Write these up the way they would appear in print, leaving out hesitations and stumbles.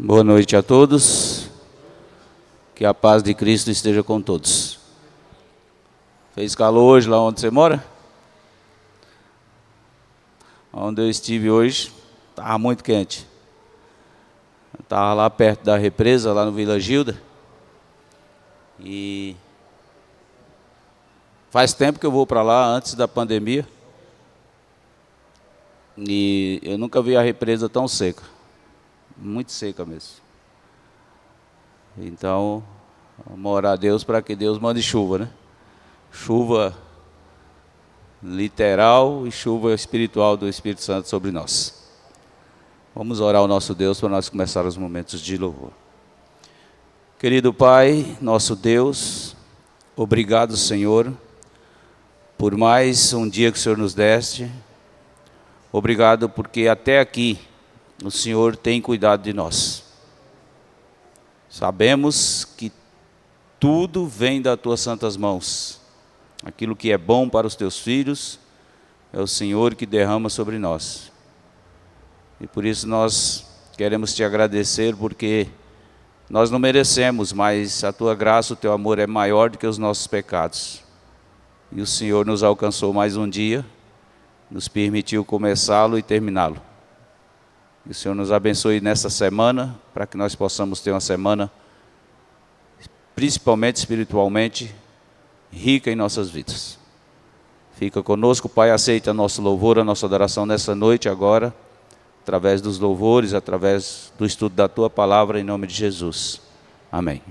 Boa noite a todos, que a paz de Cristo esteja com todos. Fez calor hoje lá onde você mora? Onde eu estive hoje, estava muito quente. Estava lá perto da represa, lá no Vila Gilda. E faz tempo que eu vou para lá, antes da pandemia. E eu nunca vi a represa tão seca. Muito seca mesmo. Então, vamos orar a Deus para que Deus mande chuva, né? Chuva literal e chuva espiritual do Espírito Santo sobre nós. Vamos orar ao nosso Deus para nós começar os momentos de louvor. Querido Pai, nosso Deus, obrigado, Senhor, por mais um dia que o Senhor nos deste. Obrigado porque até aqui o Senhor tem cuidado de nós. Sabemos que tudo vem das tuas santas mãos. Aquilo que é bom para os teus filhos é o Senhor que derrama sobre nós. E por isso nós queremos te agradecer, porque nós não merecemos, mas a tua graça, o teu amor é maior do que os nossos pecados. E o Senhor nos alcançou mais um dia, nos permitiu começá-lo e terminá-lo. E o Senhor nos abençoe nessa semana, para que nós possamos ter uma semana, principalmente espiritualmente, rica em nossas vidas. Fica conosco, Pai, aceita nosso louvor, a nossa adoração nessa noite agora, através dos louvores, através do estudo da Tua Palavra, em nome de Jesus. Amém.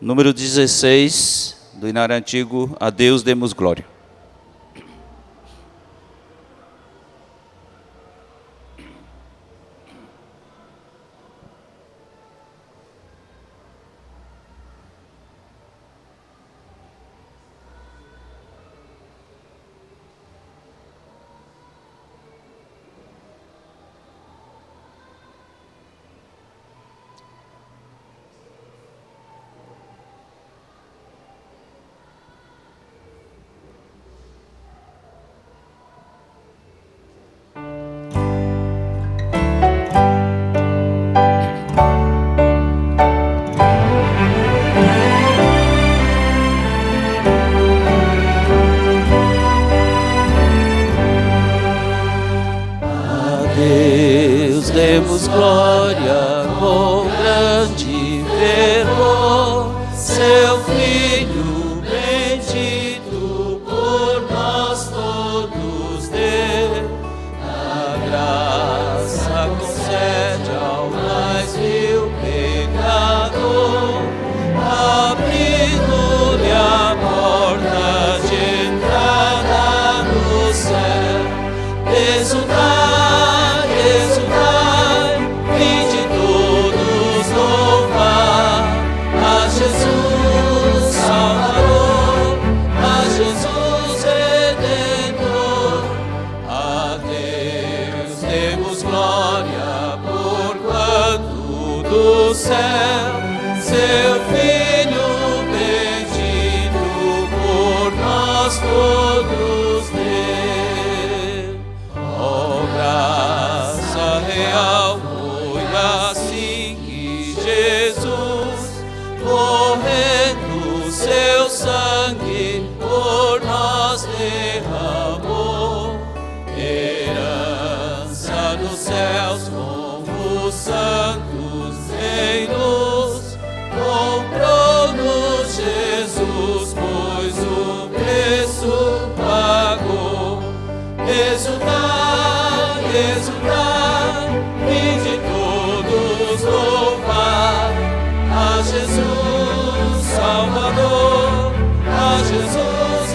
Número 16, do Hinário Antigo, A Deus demos glória. Demos glória com grande fervor, seu Filho bendito por nós todos dê. A graça concede ao mais vil pecador, abrindo-lhe a porta de entrada no céu. Exultai, exultai, vinde todos louvar a Jesus Salvador, a Jesus Redentor. A Deus demos glória, porquanto do céu seu Filho bendito por nós todos deu. Graça real foi assim que Jesus, correndo seu sangue, por nós derramou. Herança dos céus com os santos em luz, comprou-nos Jesus, pois o preço pagou. Exultai, exultai, vinde todos louvar a Jesus Salvador, a Jesus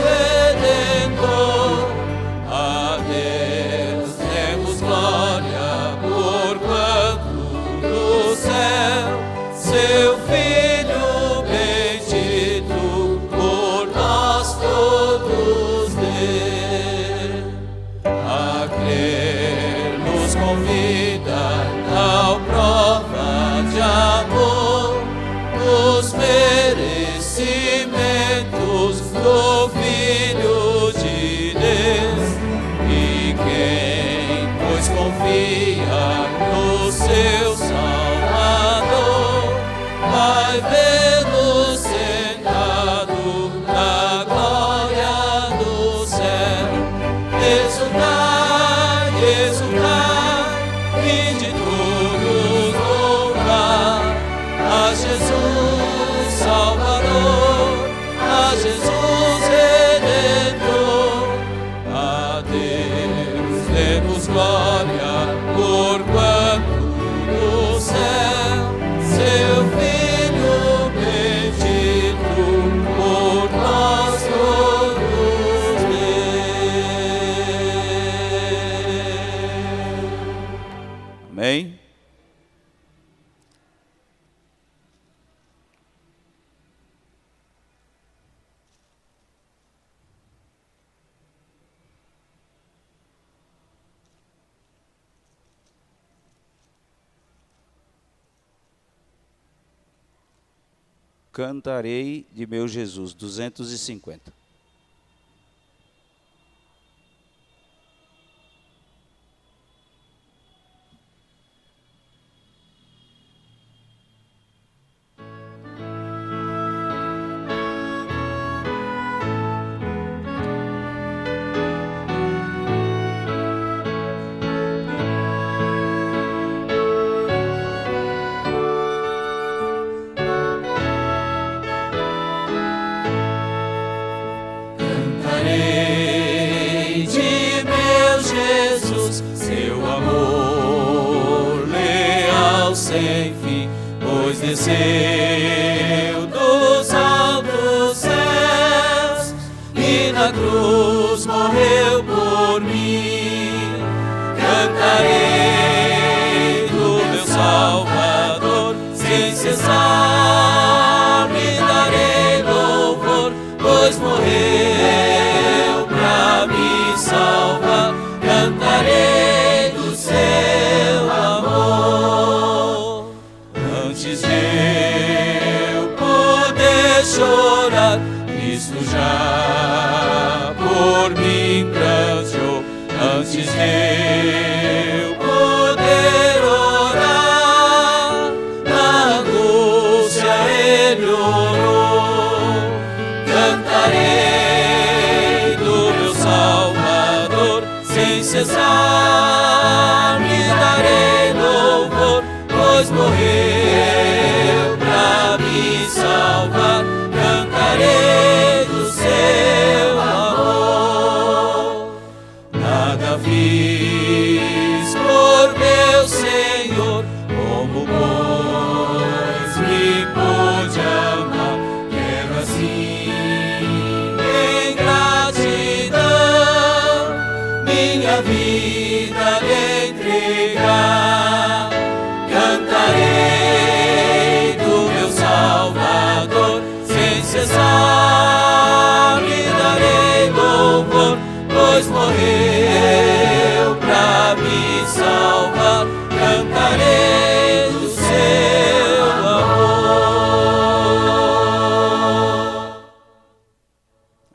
Redentor. A Deus demos glória, porquanto do céu seu Filho revê-lo sentado na glória do céu. Exultai, exultai, e de todos louvar a Jesus Salvador, a Jesus Redentor. A Deus demos glória, porquanto do céu seu Filho bendito por nós todos deu. Amém? Cantarei de meu Jesus, 250. Cantarei de meu Jesus, seu amor leal sem fim, pois desceu dos altos céus e na cruz morreu por mim. Cantarei do meu Salvador sem cessar, me darei louvor, pois morreu pra me salvar. Cantarei do seu amor. Antes de eu poder chorar, Cristo já por mim pranteou. Antes de eu poder orar, na angústia Ele orou. Cantarei do meu Salvador sem cessar, me darei louvor, pois morreu pra me salvar. Cantarei do seu amor. Nada fiz por meu Senhor, como pois me pôde amar. Quero assim em gratidão minha vida lhe entregar. Cantarei do meu Salvador sem cessar, me darei louvor, pois morreu pra me salvar. Cantarei do seu amor.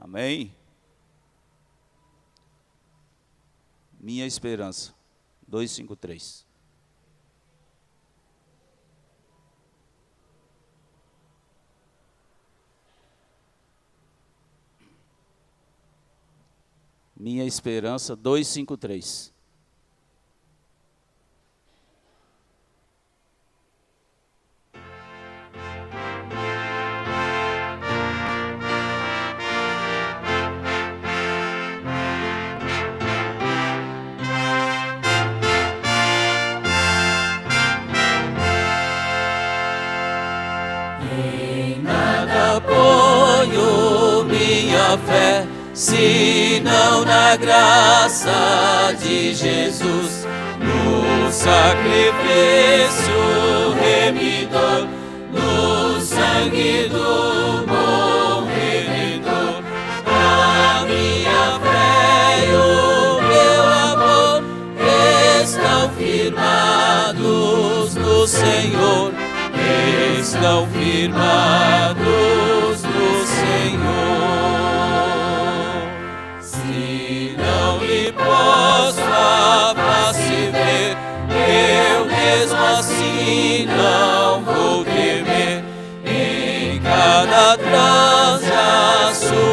Amém? Minha esperança, 253. Minha esperança, 253. Em nada ponho minha fé, senão na graça de Jesus, no sacrifício remidor, no sangue do bom Redentor. A minha fé e o meu amor estão firmados no Senhor, estão firmados no Senhor. Se não lhe posso a face ver, eu mesmo assim não vou temer.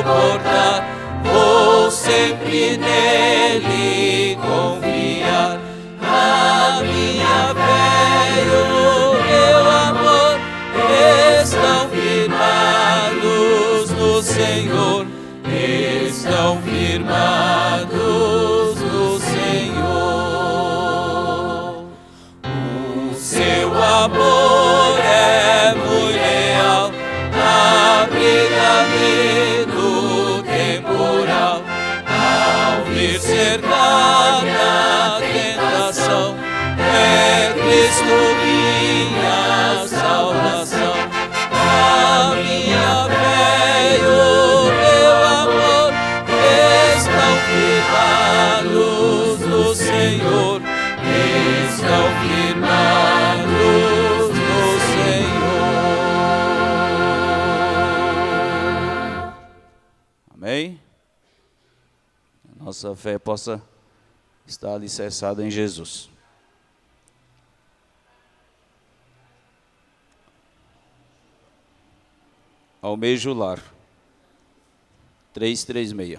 suportar. Vou sempre nele confiar. A minha fé e o meu amor estão firmados no Senhor. Estão firmados no Senhor. O seu amor é muito leal, abriga-me no temporal. Ao vir cercar na tentação, é Cristo minha salvação. A minha fé e o meu amor estão firmados no Senhor. Estão firmados no Senhor. Amém? Nossa fé possa estar alicerçada em Jesus. Almeja o lar. 336.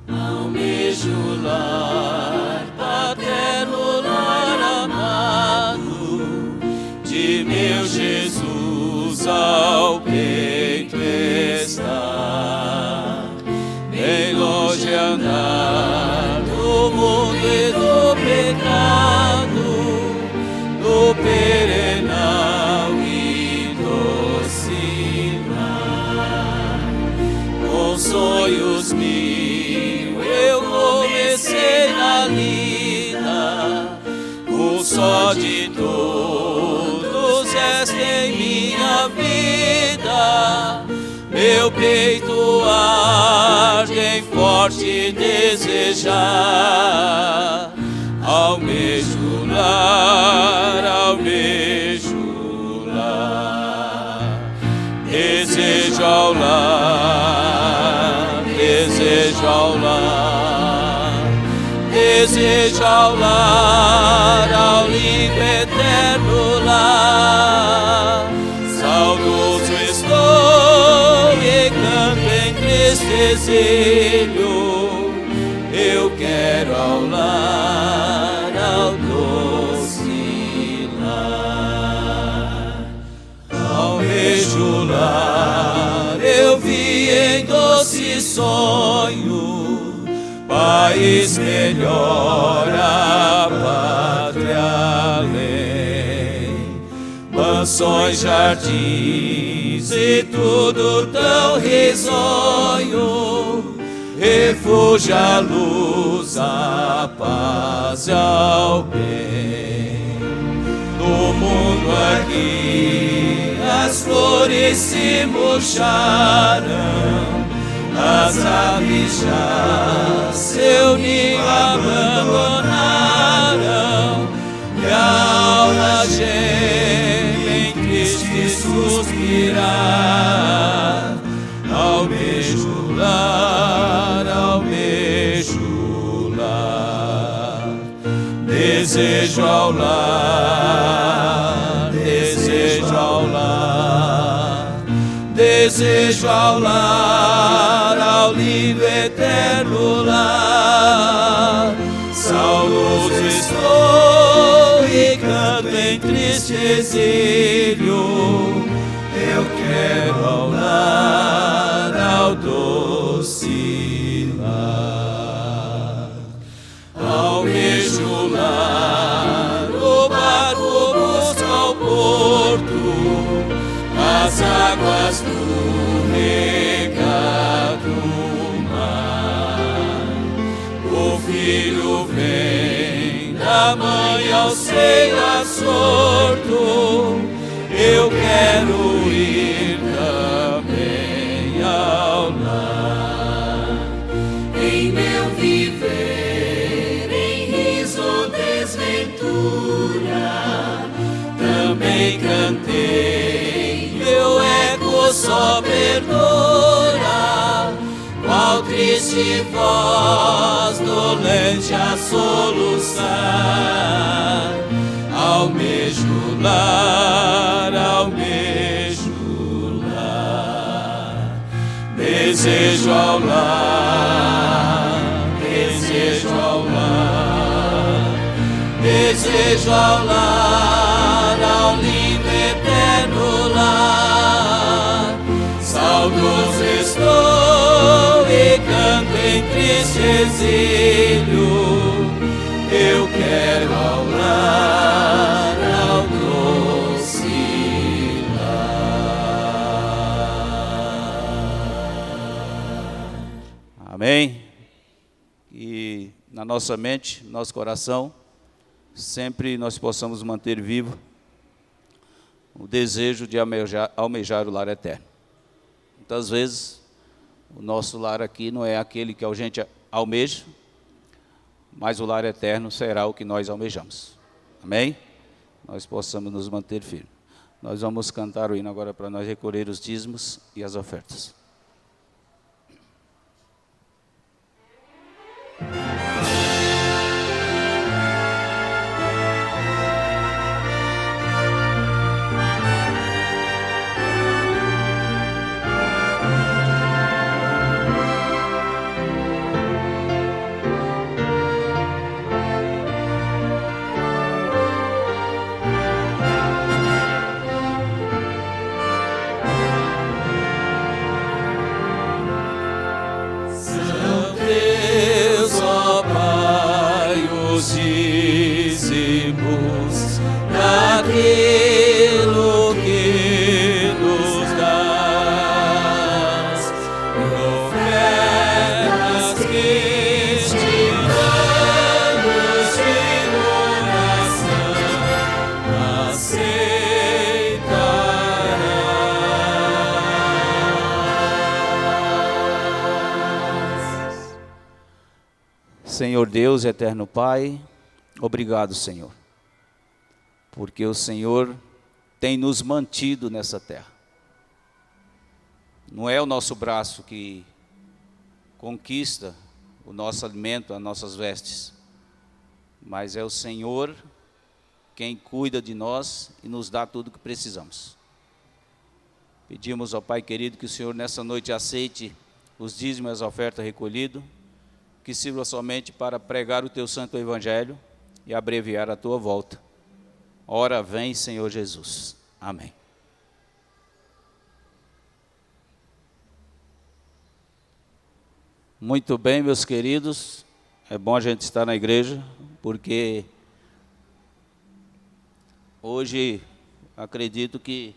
Almejo lar, paterno lar amado, de meu Jesus ao peito está. Bem longe andar do mundo e do pecado, do perenal e docilar. Com sonhos mil eu comecei na lida, um só de todos esta em minha vida. Meu peito arde em forte desejar. Almejo lar, almejo lar. Desejo ao lar, desejo ao lar. Desejo ao lar, ao limpo eterno lar. Saudoso estou e canto em triste exílio. Eu quero ao lar, ao doce lar. Almejo lar, eu vi em doce sonho, país melhor, a pátria além. Mansões, jardins e tudo tão risonho, refúgio, a luz, a paz e ao bem. No mundo aqui as flores se murcharam, as aves já seu ninho abandonaram, e a alma geme em triste suspirar. Almejo lar, almejo lar. Desejo ao lar, desejo ao lar. Desejo ao lar, ao lindo eterno lar. Saudoso estou e canto em triste exílio. Eu quero ao lar, ao doce lar. Almejo lar, o barco busca o porto, as águas do regado mar. O filho vem da mãe ao seio absorto, eu quero ir também ao lar. Em meu viver, em riso ou desventura, também cantei, meu eco só perdura. Qual triste voz dolente a soluçar, almejo lar, almejo lar. Desejo ao lar, desejo ao lar, desejo ao lar, ao lindo eterno lar. Saudoso estou e canto em triste exílio, eu quero ao lar, ao doce lar. Amém? E na nossa mente, no nosso coração, sempre nós possamos manter vivo o desejo de almejar o lar eterno. Muitas vezes, o nosso lar aqui não é aquele que a gente almeja, mas o lar eterno será o que nós almejamos. Amém? Nós possamos nos manter firmes. Nós vamos cantar o hino agora para nós recolher os dízimos e as ofertas. Aquilo que nos dás, e ofertas que estimamos de coração aceitarás. Senhor Deus, eterno Pai, obrigado, Senhor, porque o Senhor tem nos mantido nessa terra. Não é o nosso braço que conquista o nosso alimento, as nossas vestes, mas é o Senhor quem cuida de nós e nos dá tudo o que precisamos. Pedimos ao Pai querido que o Senhor nessa noite aceite os dízimos e as ofertas recolhidas, que sirva somente para pregar o Teu santo Evangelho e abreviar a Tua volta. Ora vem, Senhor Jesus. Amém. Muito bem, meus queridos. É bom a gente estar na igreja, porque hoje acredito que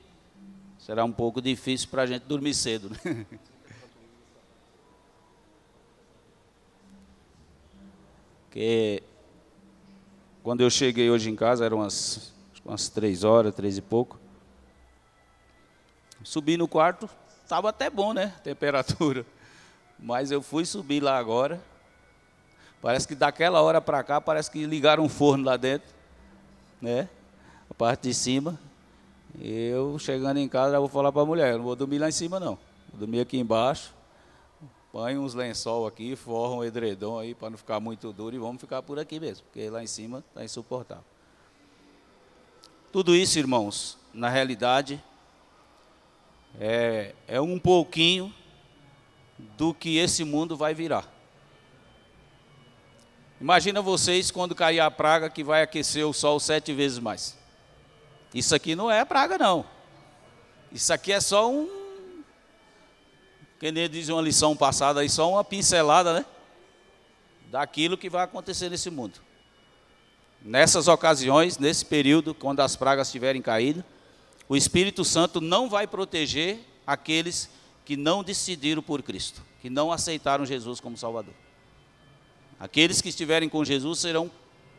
será um pouco difícil para a gente dormir cedo, né? Porque quando eu cheguei hoje em casa, eram umas 3 horas, 3 e pouco. Subi no quarto, estava até bom, né? Temperatura. Mas eu fui subir lá agora. Parece que daquela hora para cá, parece que ligaram um forno lá dentro, né? A parte de cima. Eu chegando em casa, já vou falar para a mulher, eu não vou dormir lá em cima não. Vou dormir aqui embaixo. Põe uns lençol aqui, forra um edredom aí para não ficar muito duro e vamos ficar por aqui mesmo, porque lá em cima está insuportável. Tudo isso, irmãos, na realidade, é um pouquinho do que esse mundo vai virar. Imagina vocês quando cair a praga que vai aquecer o sol 7 vezes mais. Isso aqui não é praga não. Isso aqui é só que nem diz uma lição passada aí, só uma pincelada, né? Daquilo que vai acontecer nesse mundo. Nessas ocasiões, nesse período, quando as pragas estiverem caídas, o Espírito Santo não vai proteger aqueles que não decidiram por Cristo, que não aceitaram Jesus como Salvador. Aqueles que estiverem com Jesus serão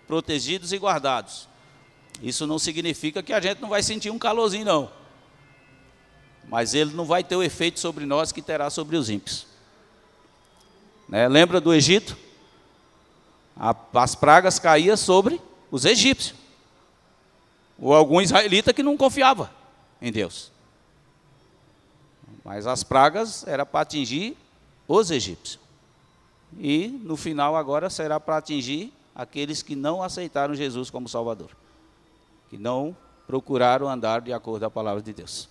protegidos e guardados. Isso não significa que a gente não vai sentir um calorzinho, não. Mas ele não vai ter o efeito sobre nós que terá sobre os ímpios. Né? Lembra do Egito? As pragas caíam sobre os egípcios. Ou algum israelita que não confiava em Deus. Mas as pragas eram para atingir os egípcios. E no final agora será para atingir aqueles que não aceitaram Jesus como Salvador. Que não procuraram andar de acordo com a palavra de Deus.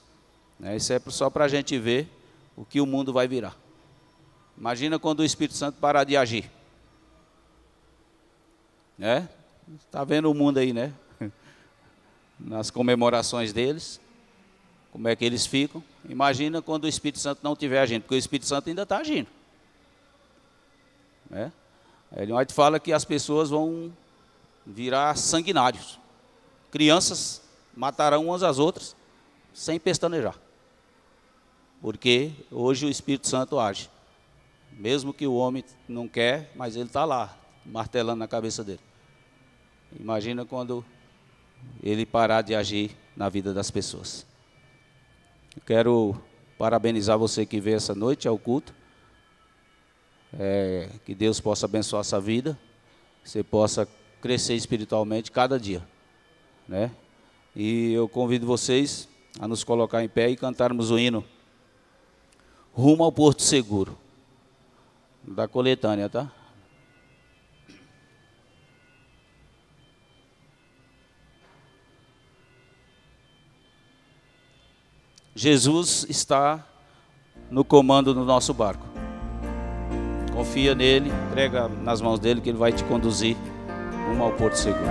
Isso é só para a gente ver o que o mundo vai virar. Imagina quando o Espírito Santo parar de agir. Está vendo o mundo aí, né? Nas comemorações deles, como é que eles ficam. Imagina quando o Espírito Santo não estiver agindo, porque o Espírito Santo ainda está agindo. Ele fala que as pessoas vão virar sanguinários. Crianças matarão umas às outras sem pestanejar. Porque hoje o Espírito Santo age. Mesmo que o homem não quer, mas ele está lá, martelando na cabeça dele. Imagina quando ele parar de agir na vida das pessoas. Eu quero parabenizar você que veio essa noite ao culto. Que Deus possa abençoar essa vida. Que você possa crescer espiritualmente cada dia. E eu convido vocês a nos colocar em pé e cantarmos o hino Rumo ao Porto Seguro, da coletânea, tá? Jesus está no comando do nosso barco. Confia nele, entrega nas mãos dele que ele vai te conduzir rumo ao Porto Seguro.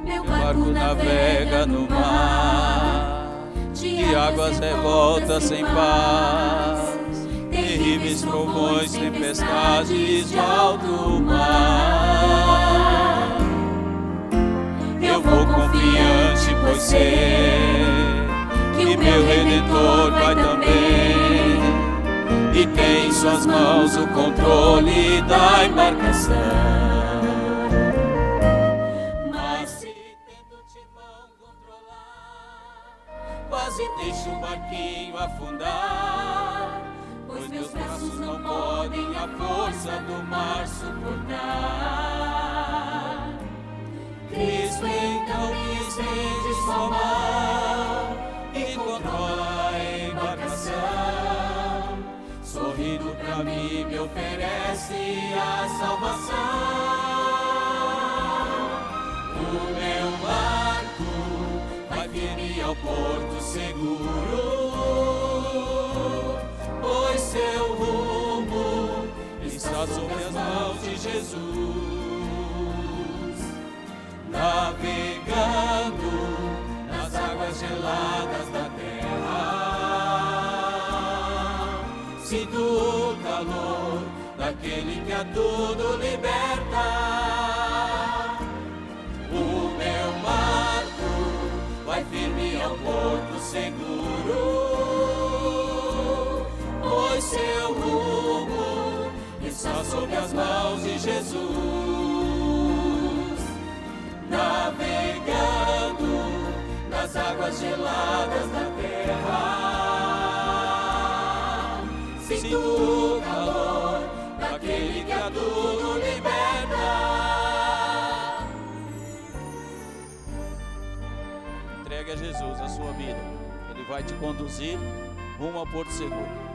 Meu barco navega no mar, de águas revoltas sem paz, terríveis trovões, tempestades de alto mar. Eu vou confiante, pois sei que o meu Redentor vai também, e tem em suas mãos o controle da embarcação. Mas se tento o timão controlar, quase deixo o barquinho afundar, pois meus braços não podem a força do mar suportar. Cristo então me estende sua mão e controla a embarcação. Sorrindo pra mim me oferece a salvação. O meu barco vai firme ao porto seguro, pois seu rumo está sob as mãos de Jesus. Navegando nas águas geladas da terra, sinto o calor daquele que a tudo liberta. O meu barco vai firme ao porto seguro, pois seu rumo está sob as mãos de Jesus. Navegando nas águas geladas da terra, sinto o calor daquele que a tudo liberta. Entregue a Jesus a sua vida. Ele vai te conduzir rumo ao Porto Seguro.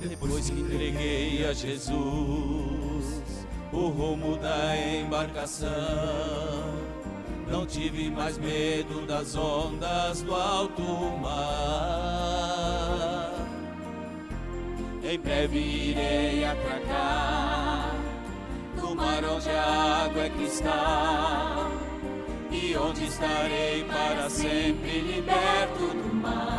Depois que entreguei a Jesus o rumo da embarcação, não tive mais medo das ondas do alto mar. Em breve irei atracar no mar onde a água é cristal, e onde estarei para sempre liberto do mar.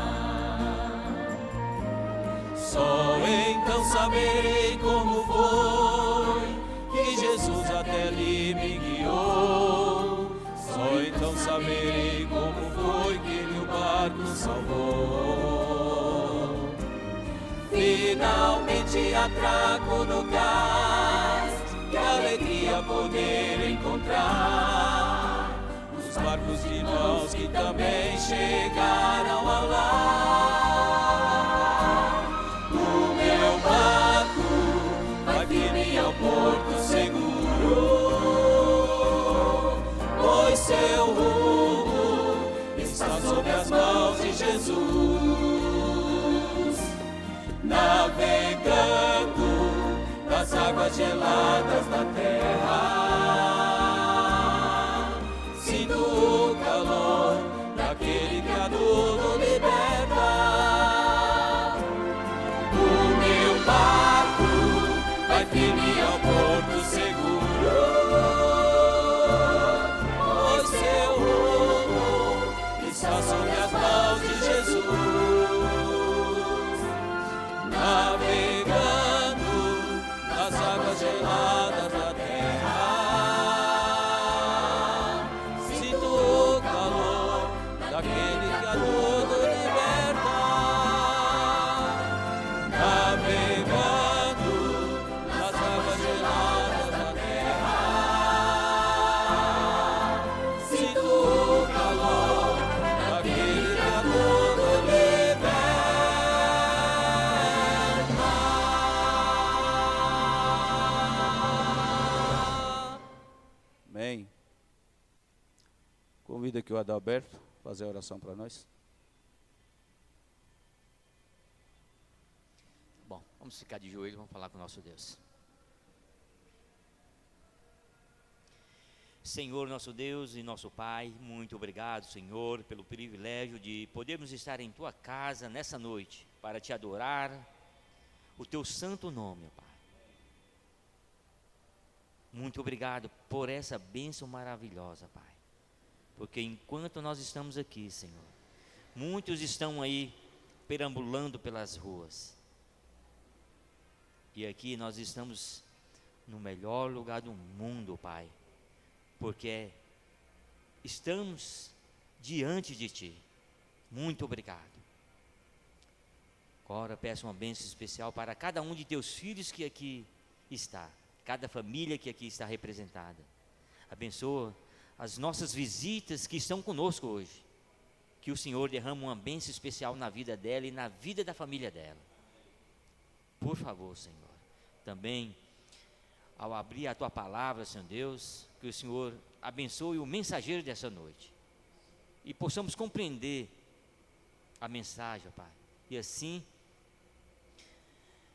Só então saberei como foi que Jesus até ali me guiou. Só então saberei como foi finalmente atraco no cais, que alegria poder encontrar os barcos de irmãos que também chegaram ao lar. O meu barco vai firme ao porto seguro, pois seu rumo está sob as mãos de Jesus. Navegando nas águas geladas da terra, sinto o calor daquele que a tudo liberta. O meu barco vai firme ao porto seguro, pois seu rumo está sob as mãos de Jesus. Navegando nas águas geladas da terra, sinto o calor daquele que a tudo liberta. Navegando nas águas geladas da terra, sinto o calor daquele que a tudo liberta. Amém. Convido aqui o Adalberto a fazer a oração para nós. Bom, vamos ficar de joelho e vamos falar com o nosso Deus. Senhor, nosso Deus e nosso Pai, muito obrigado, Senhor, pelo privilégio de podermos estar em Tua casa nessa noite, para Te adorar o Teu santo nome, ó Pai. Muito obrigado por essa bênção maravilhosa, Pai. Porque enquanto nós estamos aqui, Senhor, muitos estão aí perambulando pelas ruas. E aqui nós estamos no melhor lugar do mundo, Pai. Porque estamos diante de Ti. Muito obrigado. Agora peço uma bênção especial para cada um de Teus filhos que aqui está. Cada família que aqui está representada. Abençoa as nossas visitas que estão conosco hoje. Que o Senhor derrame uma bênção especial na vida dela e na vida da família dela. Por favor, Senhor. Também, ao abrir a Tua palavra, Senhor Deus, que o Senhor abençoe o mensageiro dessa noite. E possamos compreender a mensagem, Pai. E assim,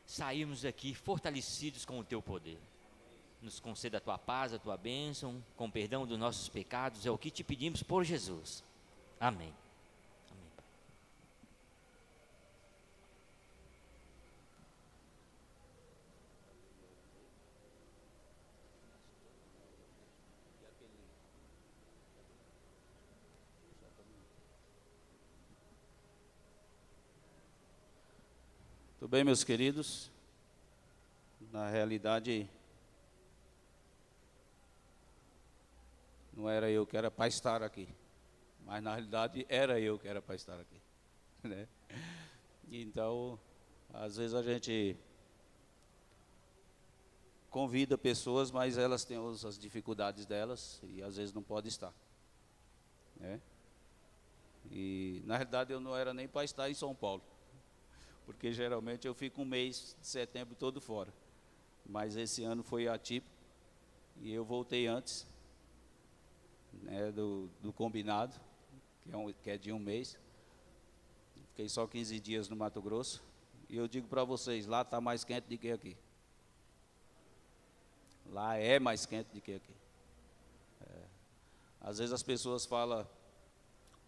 sairmos daqui fortalecidos com o Teu poder. Nos conceda a Tua paz, a Tua bênção, com perdão dos nossos pecados, é o que Te pedimos por Jesus. Amém. Amém. Tudo bem, meus queridos? Na realidade, não era eu que era para estar aqui, mas na realidade era eu que era para estar aqui, né? Então, às vezes a gente convida pessoas, mas elas têm as dificuldades delas e às vezes não pode estar, né? E na realidade eu não era nem para estar em São Paulo, porque geralmente eu fico um mês de setembro todo fora, mas esse ano foi atípico e eu voltei antes, né, do combinado, que é de um mês. Fiquei só 15 dias no Mato Grosso. E eu digo para vocês, lá está mais quente do que aqui. Lá é mais quente do que aqui. Às vezes as pessoas falam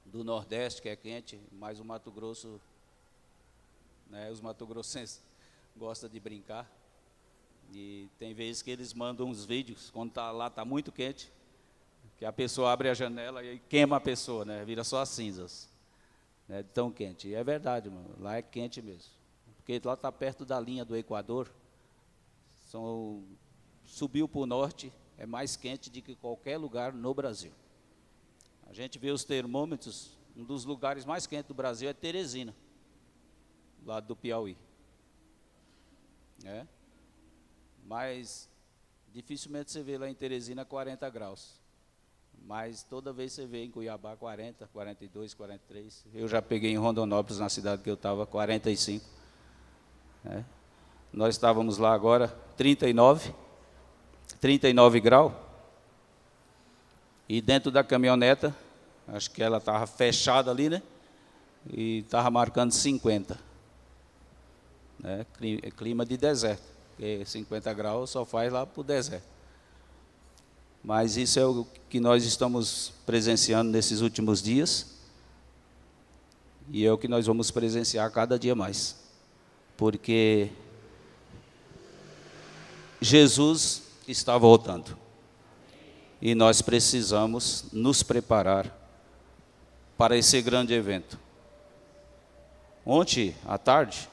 do Nordeste que é quente, mas o Mato Grosso, né, os mato-grossenses gostam de brincar. E tem vezes que eles mandam uns vídeos, quando lá está muito quente, que a pessoa abre a janela e queima a pessoa, né? Vira só as cinzas, né? De tão quente. E é verdade, mano, lá é quente mesmo. Porque lá está perto da linha do Equador. Subiu para o norte, é mais quente do que qualquer lugar no Brasil. A gente vê os termômetros, um dos lugares mais quentes do Brasil é Teresina, do lado do Piauí. né? Mas dificilmente você vê lá em Teresina 40 graus. Mas toda vez você vê em Cuiabá 40, 42, 43. Eu já peguei em Rondonópolis, na cidade que eu estava, 45. Né? Nós estávamos lá agora, 39 graus. E dentro da caminhoneta, acho que ela estava fechada ali, né? E estava marcando 50. Né? Clima de deserto, porque 50 graus só faz lá para o deserto. Mas isso é o que nós estamos presenciando nesses últimos dias, e é o que nós vamos presenciar cada dia mais, porque Jesus está voltando, e nós precisamos nos preparar para esse grande evento. Ontem à tarde,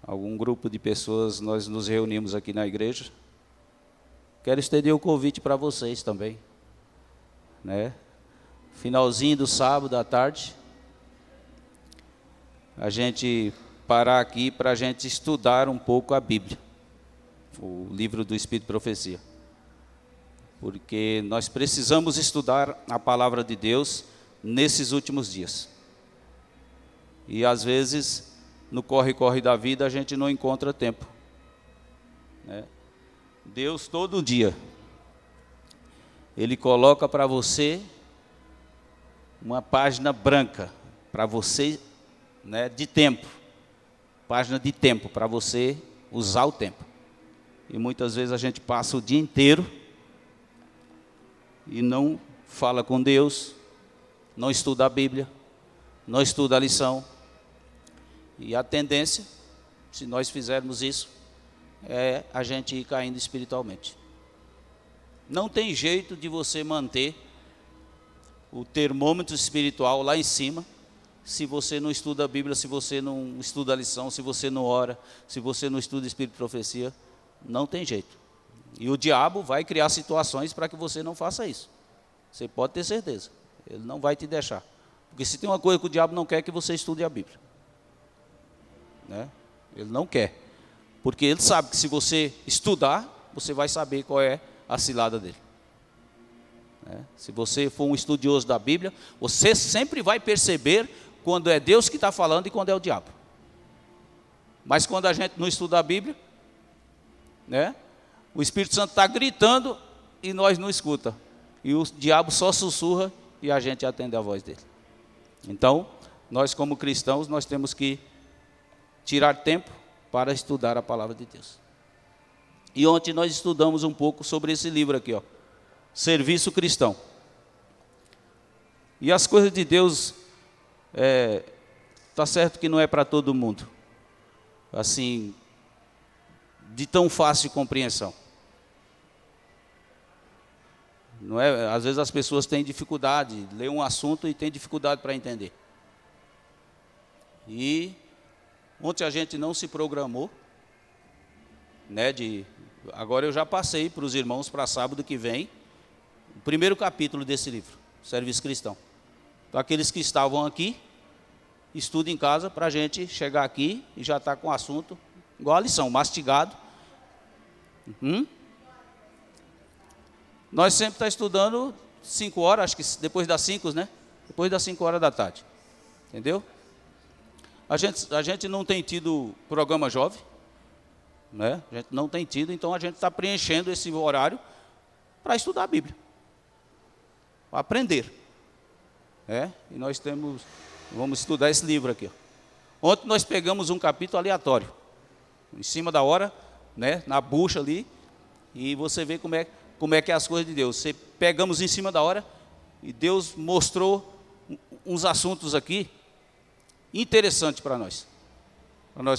algum grupo de pessoas, nós nos reunimos aqui na igreja. Quero estender o convite para vocês também, né? Finalzinho do sábado à tarde, a gente parar aqui para a gente estudar um pouco a Bíblia, o livro do Espírito e Profecia, porque nós precisamos estudar a palavra de Deus nesses últimos dias. E às vezes, no corre-corre da vida, a gente não encontra tempo, né? Deus todo dia, Ele coloca para você uma página branca, para você, né, de tempo, página de tempo, para você usar o tempo. E muitas vezes a gente passa o dia inteiro e não fala com Deus, não estuda a Bíblia, não estuda a lição. E a tendência, se nós fizermos isso, é a gente ir caindo espiritualmente. Não tem jeito de você manter o termômetro espiritual lá em cima, se você não estuda a Bíblia, se você não estuda a lição, se você não ora, se você não estuda Espírito e Profecia. Não tem jeito. E o diabo vai criar situações para que você não faça isso. Você pode ter certeza. Ele não vai te deixar. Porque se tem uma coisa que o diabo não quer, é que você estude a Bíblia, né? Ele não quer. Porque ele sabe que se você estudar, você vai saber qual é a cilada dele, né? Se você for um estudioso da Bíblia, você sempre vai perceber quando é Deus que está falando e quando é o diabo. Mas quando a gente não estuda a Bíblia, né, o Espírito Santo está gritando e nós não escuta. E o diabo só sussurra e a gente atende a voz dele. Então, nós como cristãos, nós temos que tirar tempo para estudar a palavra de Deus. E ontem nós estudamos um pouco sobre esse livro aqui, ó, Serviço Cristão. E as coisas de Deus, tá certo que não é para todo mundo, assim, de tão fácil compreensão. Não é? Às vezes as pessoas têm dificuldade, lê um assunto e tem dificuldade para entender. E ontem a gente não se programou, né, agora eu já passei para os irmãos para sábado que vem, o primeiro capítulo desse livro, Serviço Cristão. Então aqueles que estavam aqui, estudem em casa para a gente chegar aqui e já estar com o assunto, igual a lição, mastigado. Nós sempre estamos estudando 5 horas, acho que depois das 5, né? Depois das 5 horas da tarde. Entendeu? A gente não tem tido programa jovem, né? A gente não tem tido, então a gente está preenchendo esse horário para estudar a Bíblia, para aprender. E nós vamos estudar esse livro aqui, ó. Ontem nós pegamos um capítulo aleatório, em cima da hora, né, na bucha ali, e você vê como é que é as coisas de Deus. Você pegamos em cima da hora, e Deus mostrou uns assuntos aqui, interessantes para nós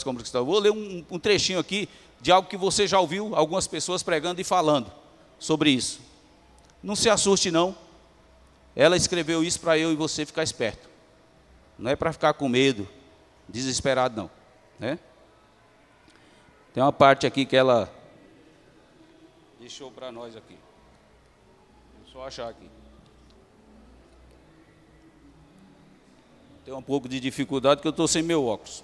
como cristãos. Vou ler um trechinho aqui, de algo que você já ouviu algumas pessoas pregando e falando sobre isso. Não se assuste não, ela escreveu isso para eu e você ficar esperto. Não é para ficar com medo, desesperado não, né? Tem uma parte aqui que ela deixou para nós aqui. Vou só achar aqui. Tem um pouco de dificuldade que eu estou sem meu óculos.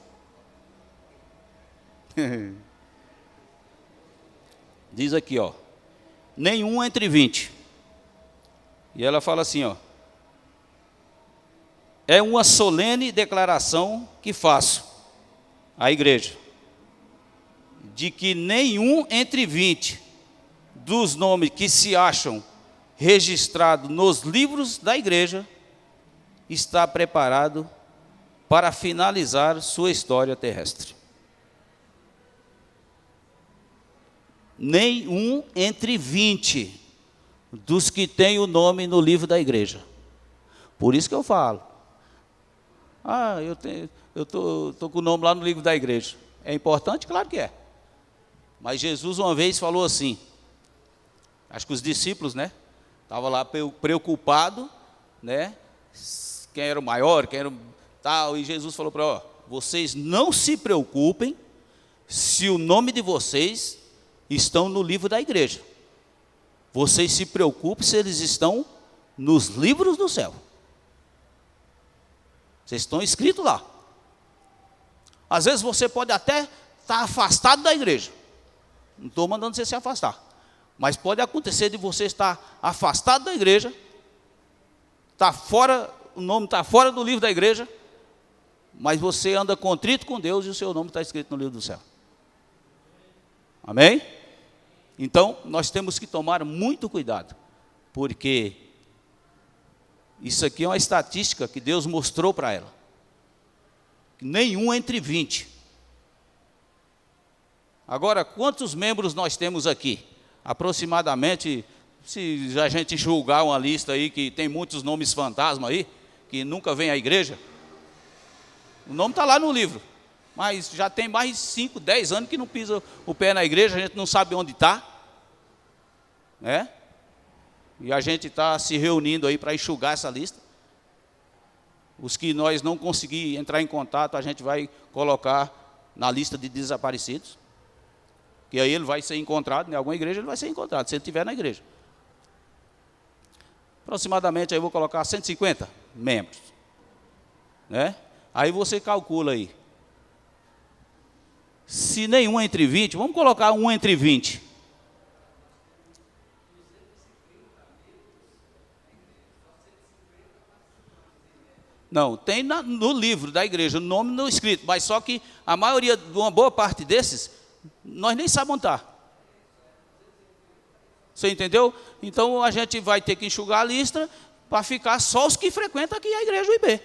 Diz aqui, ó, nenhum entre 20. E ela fala assim, ó, é uma solene declaração que faço à igreja, de que nenhum entre 20 dos nomes que se acham registrados nos livros da igreja está preparado para finalizar sua história terrestre. Nenhum entre 20 dos que tem o nome no livro da igreja. Por isso que eu falo. Eu tô com o nome lá no livro da igreja. É importante? Claro que é. Mas Jesus uma vez falou assim, acho que os discípulos, né? Estavam lá preocupados, né? Quem era o maior, quem era o tal. E Jesus falou para vocês não se preocupem se o nome de vocês estão no livro da igreja. Vocês se preocupem se eles estão nos livros do céu. Vocês estão escritos lá. Às vezes você pode até estar afastado da igreja. Não estou mandando você se afastar. Mas pode acontecer de você estar afastado da igreja, o nome está fora do livro da igreja, mas você anda contrito com Deus e o seu nome está escrito no livro do céu. Amém? Então, nós temos que tomar muito cuidado, porque isso aqui é uma estatística que Deus mostrou para ela. Nenhum entre 20. Agora, quantos membros nós temos aqui? Aproximadamente, se a gente julgar uma lista aí, que tem muitos nomes fantasma aí, que nunca vem à igreja, o nome está lá no livro, mas já tem mais de 5, 10 anos que não pisa o pé na igreja, a gente não sabe onde está, né? E a gente está se reunindo aí para enxugar essa lista. Os que nós não conseguir entrar em contato, a gente vai colocar na lista de desaparecidos. Que aí ele vai ser encontrado, em alguma igreja ele vai ser encontrado, se ele estiver na igreja. Aproximadamente, aí eu vou colocar 150 membros. Né? Aí você calcula aí. Se nenhum entre 20, vamos colocar um entre 20. Não, tem no livro da igreja, o nome não escrito, mas só que a maioria, uma boa parte desses, nós nem sabemos onde está. Você entendeu? Então a gente vai ter que enxugar a lista para ficar só os que frequentam aqui a igreja UIB.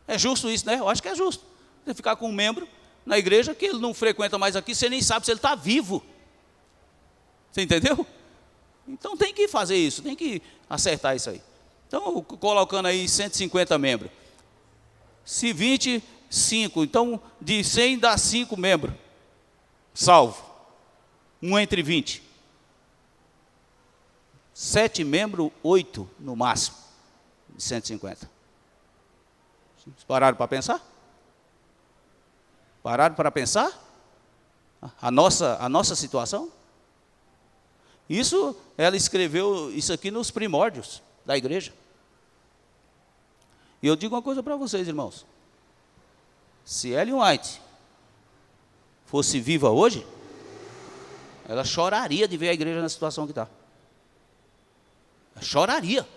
É justo isso, né? Eu acho que é justo. Você ficar com um membro na igreja que ele não frequenta mais aqui, você nem sabe se ele está vivo. Você entendeu? Então tem que fazer isso, tem que acertar isso aí. Então, colocando aí 150 membros. Se 25, então de 100 dá 5 membros. Salvo. Um entre 20. 7 membros, 8 no máximo. De 150. Vocês pararam para pensar? Pararam para pensar? A nossa situação? Isso, ela escreveu isso aqui nos primórdios da igreja. E eu digo uma coisa para vocês, irmãos. Se Ellen White fosse viva hoje, ela choraria de ver a igreja na situação que está. Ela choraria.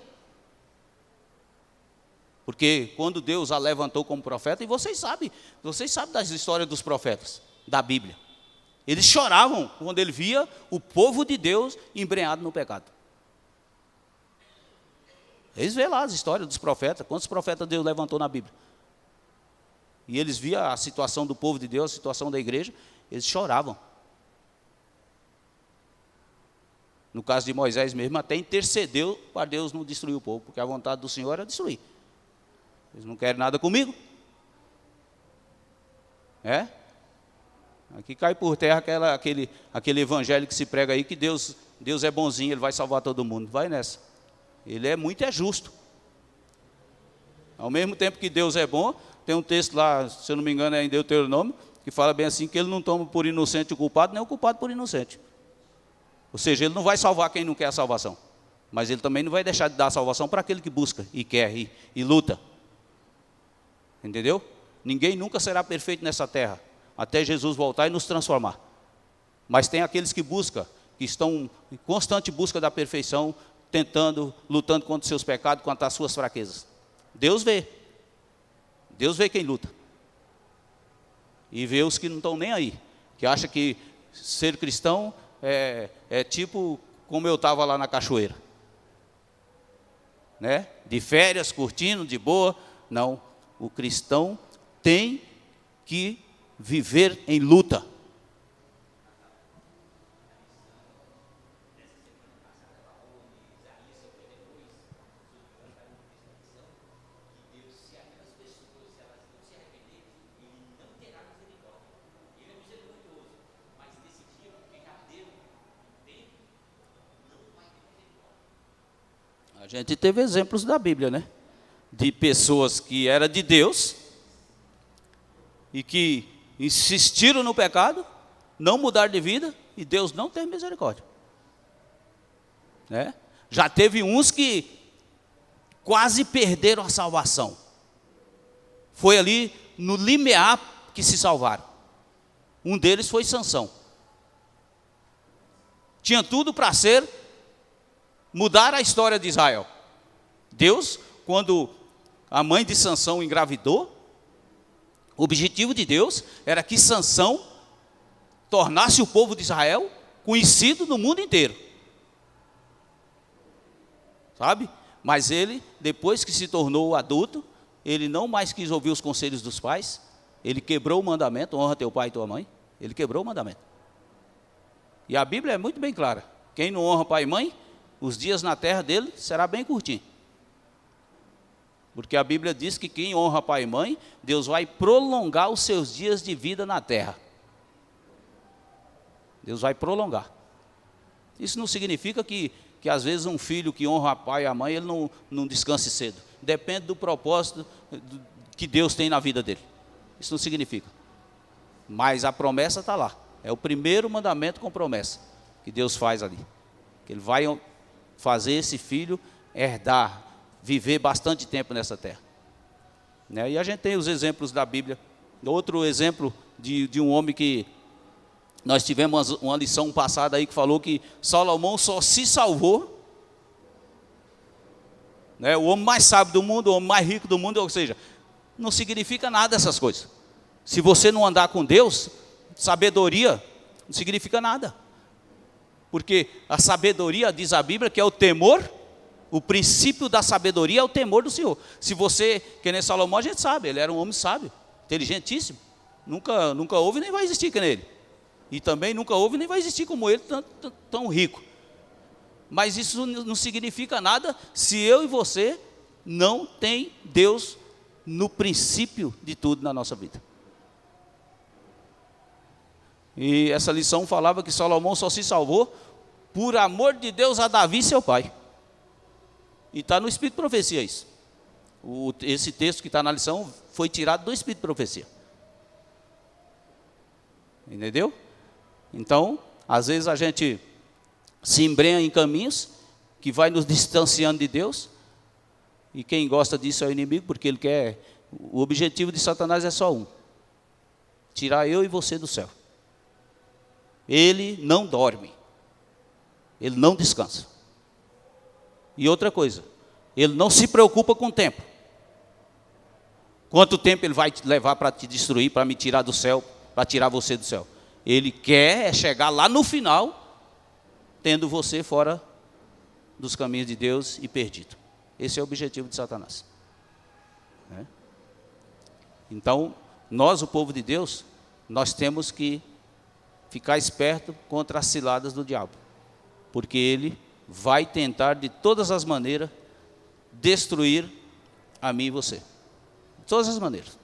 Porque quando Deus a levantou como profeta, e vocês sabem das histórias dos profetas, da Bíblia. Eles choravam quando ele via o povo de Deus embrenhado no pecado. Eles vê lá as histórias dos profetas, quantos profetas Deus levantou na Bíblia. E eles viam a situação do povo de Deus, a situação da igreja, eles choravam. No caso de Moisés mesmo, até intercedeu para Deus não destruir o povo, porque a vontade do Senhor era destruir. Eles não querem nada comigo. É? Aqui cai por terra aquele evangelho que se prega aí, que Deus é bonzinho, Ele vai salvar todo mundo. Vai nessa. Ele é justo. Ao mesmo tempo que Deus é bom, tem um texto lá, se eu não me engano é em Deuteronômio, que fala bem assim, que Ele não toma por inocente o culpado, nem o culpado por inocente. Ou seja, Ele não vai salvar quem não quer a salvação. Mas Ele também não vai deixar de dar a salvação para aquele que busca e quer e luta. Entendeu? Ninguém nunca será perfeito nessa terra, até Jesus voltar e nos transformar. Mas tem aqueles que buscam, que estão em constante busca da perfeição, tentando, lutando contra seus pecados, contra as suas fraquezas. Deus vê quem luta. E vê os que não estão nem aí, que acham que ser cristão é tipo como eu estava lá na cachoeira, né? De férias, curtindo, de boa. Não, o cristão tem que viver em luta. A gente teve exemplos da Bíblia, né? De pessoas que eram de Deus e que insistiram no pecado, não mudaram de vida, e Deus não teve misericórdia, né? Já teve uns que quase perderam a salvação. Foi ali no limiar que se salvaram. Um deles foi Sansão. Tinha tudo para mudar a história de Israel. Deus, quando a mãe de Sansão engravidou, o objetivo de Deus era que Sansão tornasse o povo de Israel conhecido no mundo inteiro. Sabe? Mas ele, depois que se tornou adulto, ele não mais quis ouvir os conselhos dos pais. Ele quebrou o mandamento, honra teu pai e tua mãe. Ele quebrou o mandamento. E a Bíblia é muito bem clara. Quem não honra pai e mãe, os dias na terra dele será bem curtinho. Porque a Bíblia diz que quem honra pai e mãe, Deus vai prolongar os seus dias de vida na terra. Deus vai prolongar. Isso não significa que às vezes um filho que honra pai e a mãe, ele não descanse cedo. Depende do propósito que Deus tem na vida dele. Isso não significa. Mas a promessa está lá. É o primeiro mandamento com promessa que Deus faz ali. Que Ele vai fazer esse filho herdar, viver bastante tempo nessa terra, né? E a gente tem os exemplos da Bíblia. Outro exemplo de um homem que nós tivemos uma lição passada aí, que falou que Salomão só se salvou, né? O homem mais sábio do mundo, o homem mais rico do mundo. Ou seja, não significa nada essas coisas. Se você não andar com Deus, sabedoria não significa nada. Porque a sabedoria, diz a Bíblia, que é o temor. O princípio da sabedoria é o temor do Senhor. Se você, que nem Salomão, a gente sabe, ele era um homem sábio, inteligentíssimo. Nunca houve nem vai existir que nem ele. E também nunca houve nem vai existir como ele, tão rico. Mas isso não significa nada se eu e você não tem Deus no princípio de tudo na nossa vida. E essa lição falava que Salomão só se salvou por amor de Deus a Davi, seu pai. E está no Espírito de Profecia isso. Esse texto que está na lição foi tirado do Espírito de Profecia. Entendeu? Então, às vezes a gente se embrenha em caminhos que vai nos distanciando de Deus. E quem gosta disso é o inimigo, porque ele quer. O objetivo de Satanás é só um: tirar eu e você do céu. Ele não dorme, ele não descansa. E outra coisa, ele não se preocupa com o tempo. Quanto tempo ele vai te levar para te destruir, para me tirar do céu, para tirar você do céu? Ele quer chegar lá no final, tendo você fora dos caminhos de Deus e perdido. Esse é o objetivo de Satanás, né? Então, nós, o povo de Deus, nós temos que ficar esperto contra as ciladas do diabo, porque ele vai tentar de todas as maneiras destruir a mim e você. De todas as maneiras.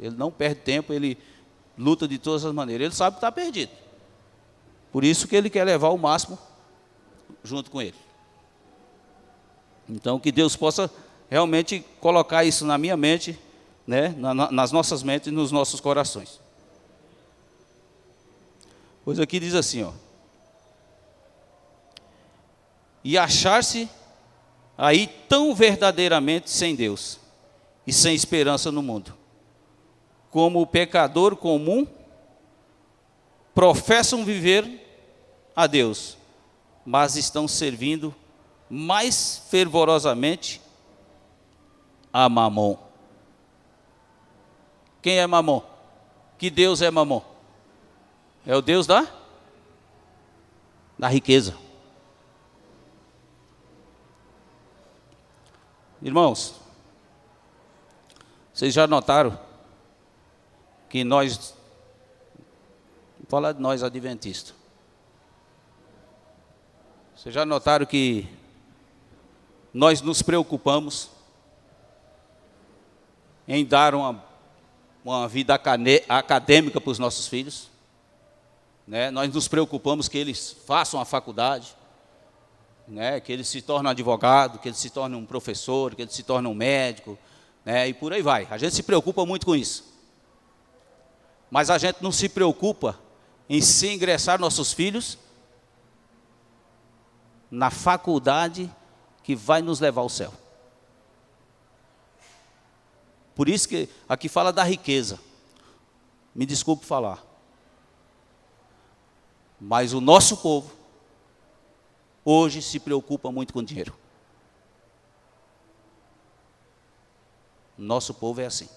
Ele não perde tempo, ele luta de todas as maneiras. Ele sabe que está perdido. Por isso que ele quer levar o máximo junto com ele. Então, que Deus possa realmente colocar isso na minha mente, né, nas nossas mentes e nos nossos corações. Pois aqui diz assim, ó: e achar-se aí tão verdadeiramente sem Deus e sem esperança no mundo, como o pecador comum professam viver a Deus, mas estão servindo mais fervorosamente a Mamon. Quem é Mamon? Que Deus é Mamon? É o Deus da riqueza. Irmãos, vocês já notaram que nós, vou falar de nós adventistas, vocês já notaram que nós nos preocupamos em dar uma vida acadêmica para os nossos filhos, né? Nós nos preocupamos que eles façam a faculdade, né? Que eles se tornem advogado, que eles se tornem um professor, que eles se tornem um médico, né? E por aí vai. A gente se preocupa muito com isso. Mas a gente não se preocupa em se ingressar nossos filhos na faculdade que vai nos levar ao céu. Por isso que aqui fala da riqueza. Me desculpe falar. Mas o nosso povo hoje se preocupa muito com dinheiro. Nosso povo é assim.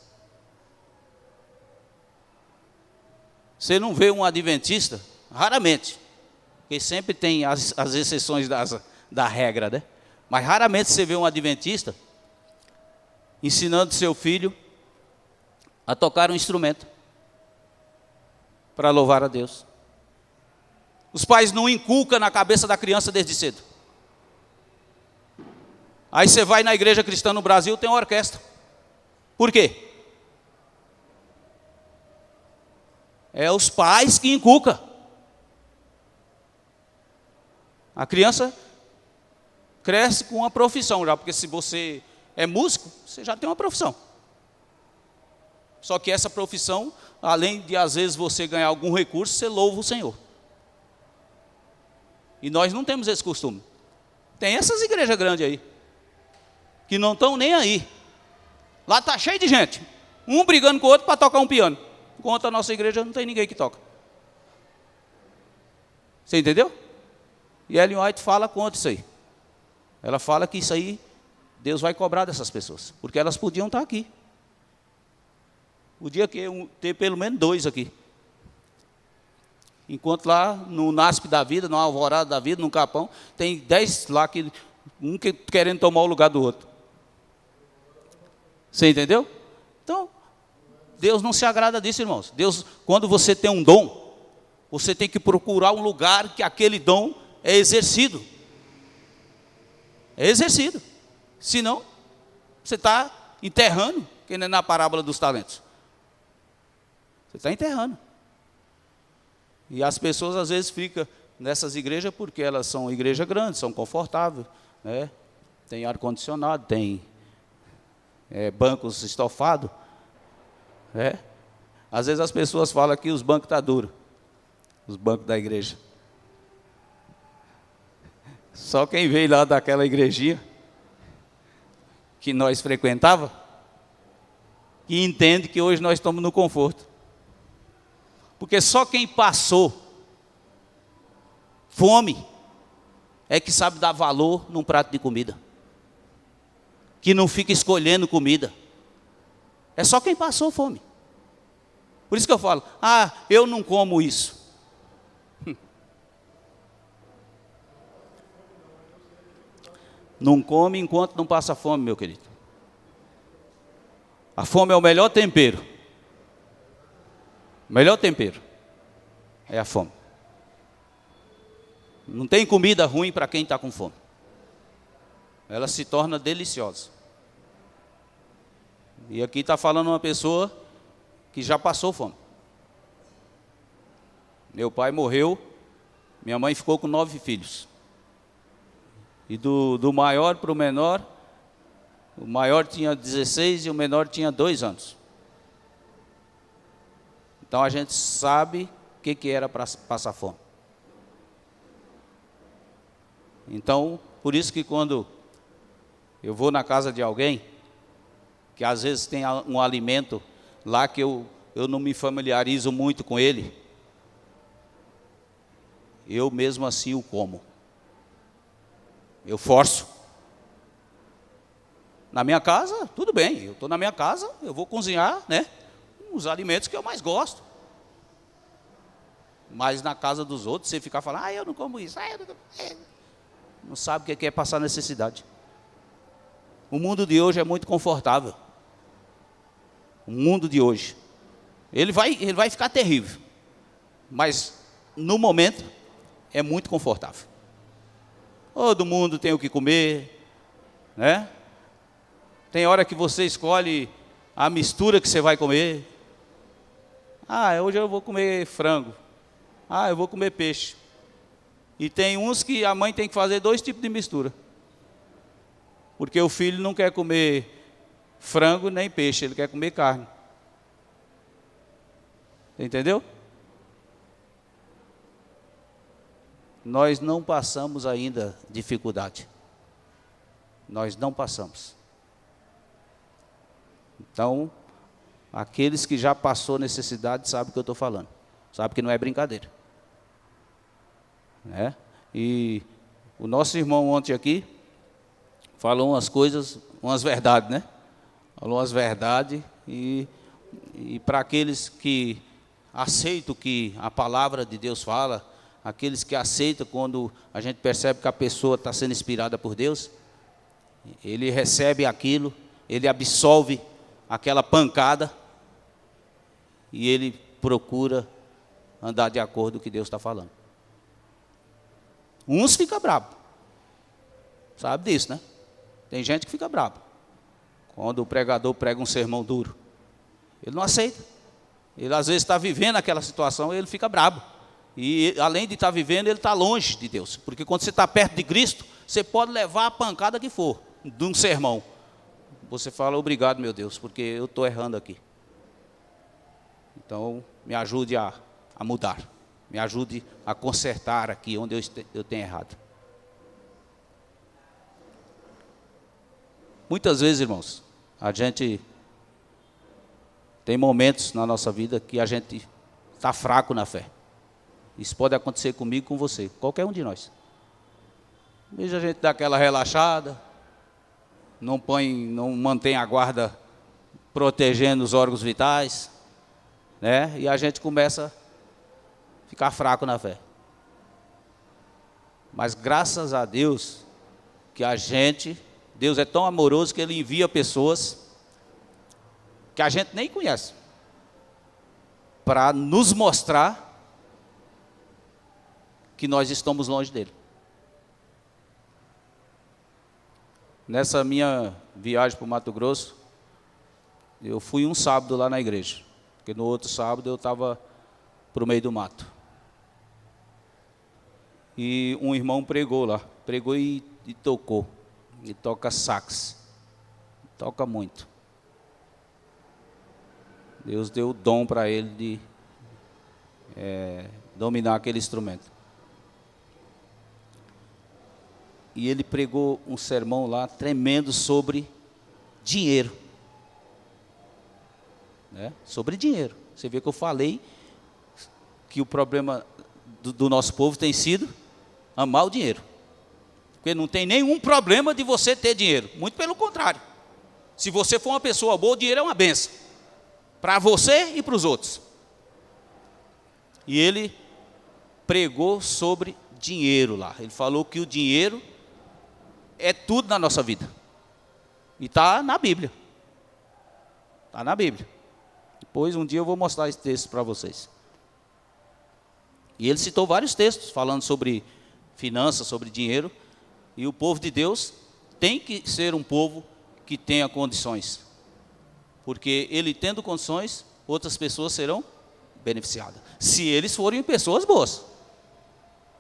Você não vê um adventista, raramente, porque sempre tem as exceções da regra, né? Mas raramente você vê um adventista ensinando seu filho a tocar um instrumento para louvar a Deus. Os pais não inculcam na cabeça da criança desde cedo. Aí você vai na igreja cristã no Brasil, tem uma orquestra. Por quê? É os pais que inculcam. A criança cresce com uma profissão já, porque se você é músico, você já tem uma profissão. Só que essa profissão, além de às vezes você ganhar algum recurso, você louva o Senhor. E nós não temos esse costume. Tem essas igrejas grandes aí, que não estão nem aí. Lá está cheio de gente, um brigando com o outro para tocar um piano. Enquanto a nossa igreja não tem ninguém que toca. Você entendeu? E Ellen White fala contra isso aí. Ela fala que isso aí, Deus vai cobrar dessas pessoas, porque elas podiam estar aqui. Podia ter pelo menos 2 aqui. Enquanto lá no NASP da vida, no Alvorada da vida, no Capão, tem 10 lá, um querendo tomar o lugar do outro. Você entendeu? Então, Deus não se agrada disso, irmãos. Deus, quando você tem um dom, você tem que procurar um lugar que aquele dom é exercido. É exercido. Senão, você está enterrando, que nem na parábola dos talentos. Você está enterrando. E as pessoas às vezes ficam nessas igrejas porque elas são igrejas grandes, são confortáveis, né? Tem ar-condicionado, tem bancos estofados. Né? Às vezes as pessoas falam que os bancos estão duros, os bancos da igreja. Só quem veio lá daquela igrejinha que nós frequentava, que entende que hoje nós estamos no conforto. Porque só quem passou fome é que sabe dar valor num prato de comida. Que não fica escolhendo comida. É só quem passou fome. Por isso que eu falo, eu não como isso. Não come enquanto não passa fome, meu querido. A fome é o melhor tempero. O melhor tempero é a fome. Não tem comida ruim para quem está com fome. Ela se torna deliciosa. E aqui está falando uma pessoa que já passou fome. Meu pai morreu, minha mãe ficou com 9 filhos. E do maior para o menor, o maior tinha 16 e o menor tinha 2 anos. Então a gente sabe o que era para passar fome. Então, por isso que quando eu vou na casa de alguém, que às vezes tem um alimento lá que eu não me familiarizo muito com ele, eu mesmo assim o como. Eu forço. Na minha casa, tudo bem, eu estou na minha casa, eu vou cozinhar, né, os alimentos que eu mais gosto. Mas na casa dos outros, você ficar falando, eu não como isso, eu não como... Não sabe o que é passar necessidade. O mundo de hoje é muito confortável. O mundo de hoje. Ele vai ficar terrível. Mas, no momento, é muito confortável. Todo mundo tem o que comer, né? Tem hora que você escolhe a mistura que você vai comer. Hoje eu vou comer frango. Eu vou comer peixe. E tem uns que a mãe tem que fazer 2 tipos de mistura. Porque o filho não quer comer frango nem peixe, ele quer comer carne. Entendeu? Nós não passamos ainda dificuldade. Nós não passamos. Então, aqueles que já passou necessidade sabem o que eu estou falando. Sabem que não é brincadeira. Né? E o nosso irmão ontem aqui falou umas coisas, umas verdades, né? Falou umas verdades e para aqueles que aceitam que a palavra de Deus fala, aqueles que aceitam quando a gente percebe que a pessoa está sendo inspirada por Deus, ele recebe aquilo, ele absolve aquela pancada e ele procura andar de acordo com o que Deus está falando. Uns ficam bravos, sabe disso, né? Tem gente que fica bravo quando o pregador prega um sermão duro. Ele não aceita. Ele às vezes está vivendo aquela situação e ele fica bravo. E além de estar vivendo, ele está longe de Deus. Porque quando você está perto de Cristo, você pode levar a pancada que for de um sermão. Você fala, obrigado, meu Deus, porque eu estou errando aqui. Então, me ajude a mudar. Me ajude a consertar aqui onde eu tenho errado. Muitas vezes, irmãos, a gente tem momentos na nossa vida que a gente está fraco na fé. Isso pode acontecer comigo e com você, qualquer um de nós. Veja, a gente dá aquela relaxada, não mantém a guarda protegendo os órgãos vitais, né? E a gente começa a ficar fraco na fé. Mas graças a Deus que Deus é tão amoroso que Ele envia pessoas que a gente nem conhece para nos mostrar que nós estamos longe dele. Nessa minha viagem para o Mato Grosso, eu fui um sábado lá na igreja, porque no outro sábado eu estava para o meio do mato. E um irmão pregou lá, pregou e tocou. E toca sax, toca muito. Deus deu o dom para ele de dominar aquele instrumento. E ele pregou um sermão lá tremendo sobre dinheiro. Né? Sobre dinheiro. Você vê que eu falei que o problema do nosso povo tem sido amar o dinheiro. Porque não tem nenhum problema de você ter dinheiro. Muito pelo contrário. Se você for uma pessoa boa, o dinheiro é uma bênção. Para você e para os outros. E ele pregou sobre dinheiro lá. Ele falou que o dinheiro é tudo na nossa vida. E está na Bíblia. Está na Bíblia. Depois, um dia eu vou mostrar esse texto para vocês. E ele citou vários textos falando sobre finanças, sobre dinheiro. E o povo de Deus tem que ser um povo que tenha condições. Porque ele tendo condições, outras pessoas serão beneficiadas. Se eles forem pessoas boas.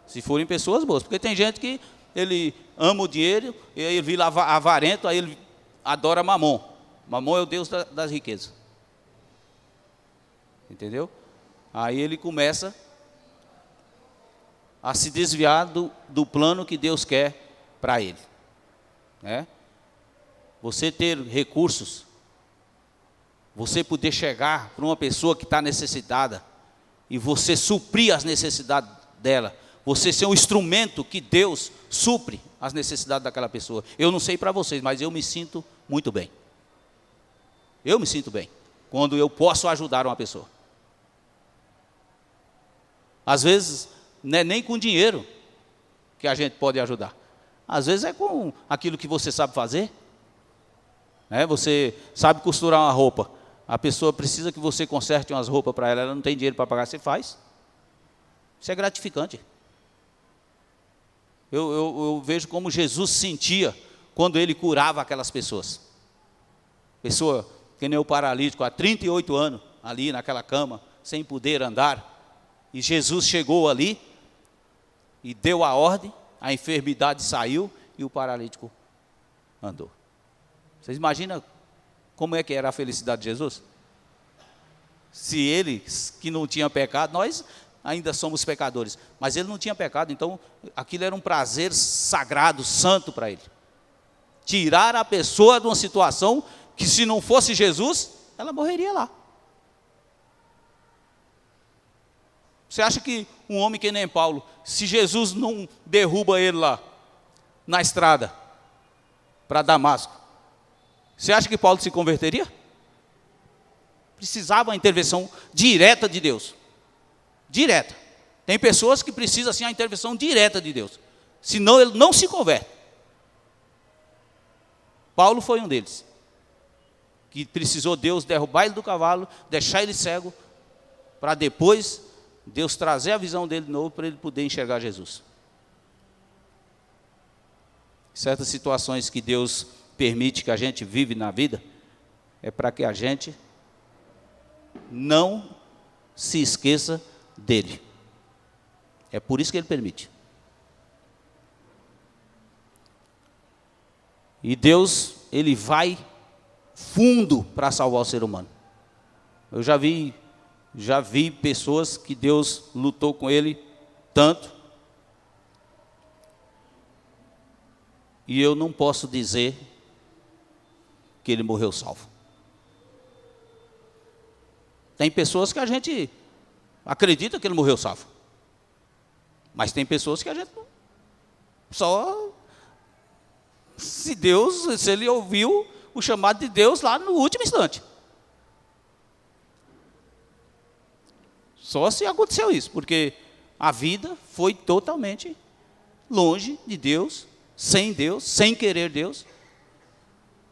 Se forem pessoas boas. Porque tem gente que ele ama o dinheiro, e aí ele vira avarento, aí ele adora Mamon. Mamon é o Deus das riquezas. Entendeu? Aí ele começa a se desviar do plano que Deus quer para ele. Né? Você ter recursos, você poder chegar para uma pessoa que está necessitada, e você suprir as necessidades dela, você ser um instrumento que Deus supre as necessidades daquela pessoa. Eu não sei para vocês, mas eu me sinto muito bem. Eu me sinto bem quando eu posso ajudar uma pessoa. Às vezes, não é nem com dinheiro que a gente pode ajudar. Às vezes é com aquilo que você sabe fazer. Você sabe costurar uma roupa. A pessoa precisa que você conserte umas roupas para ela. Ela não tem dinheiro para pagar, você faz. Isso é gratificante. Eu vejo como Jesus sentia quando ele curava aquelas pessoas. Pessoa que nem o paralítico, há 38 anos, ali naquela cama, sem poder andar. E Jesus chegou ali e deu a ordem, a enfermidade saiu e o paralítico andou. Vocês imaginam como é que era a felicidade de Jesus? Se ele, que não tinha pecado, nós ainda somos pecadores, mas ele não tinha pecado, então aquilo era um prazer sagrado, santo para ele. Tirar a pessoa de uma situação que, se não fosse Jesus, ela morreria lá. Você acha que um homem que nem Paulo, se Jesus não derruba ele lá, na estrada, para Damasco, você acha que Paulo se converteria? Precisava uma intervenção direta de Deus. Direta. Tem pessoas que precisam, assim, a intervenção direta de Deus. Senão ele não se converte. Paulo foi um deles. Que precisou Deus derrubar ele do cavalo, deixar ele cego, para depois Deus trazer a visão dele de novo, para ele poder enxergar Jesus. Certas situações que Deus permite que a gente vive na vida, é para que a gente não se esqueça dele. É por isso que ele permite. E Deus, ele vai fundo para salvar o ser humano. Eu já vi pessoas que Deus lutou com ele tanto, e eu não posso dizer que ele morreu salvo. Tem pessoas que a gente acredita que ele morreu salvo, mas tem pessoas que a gente só, se ele ouviu o chamado de Deus lá no último instante. Só se aconteceu isso, porque a vida foi totalmente longe de Deus, sem querer Deus.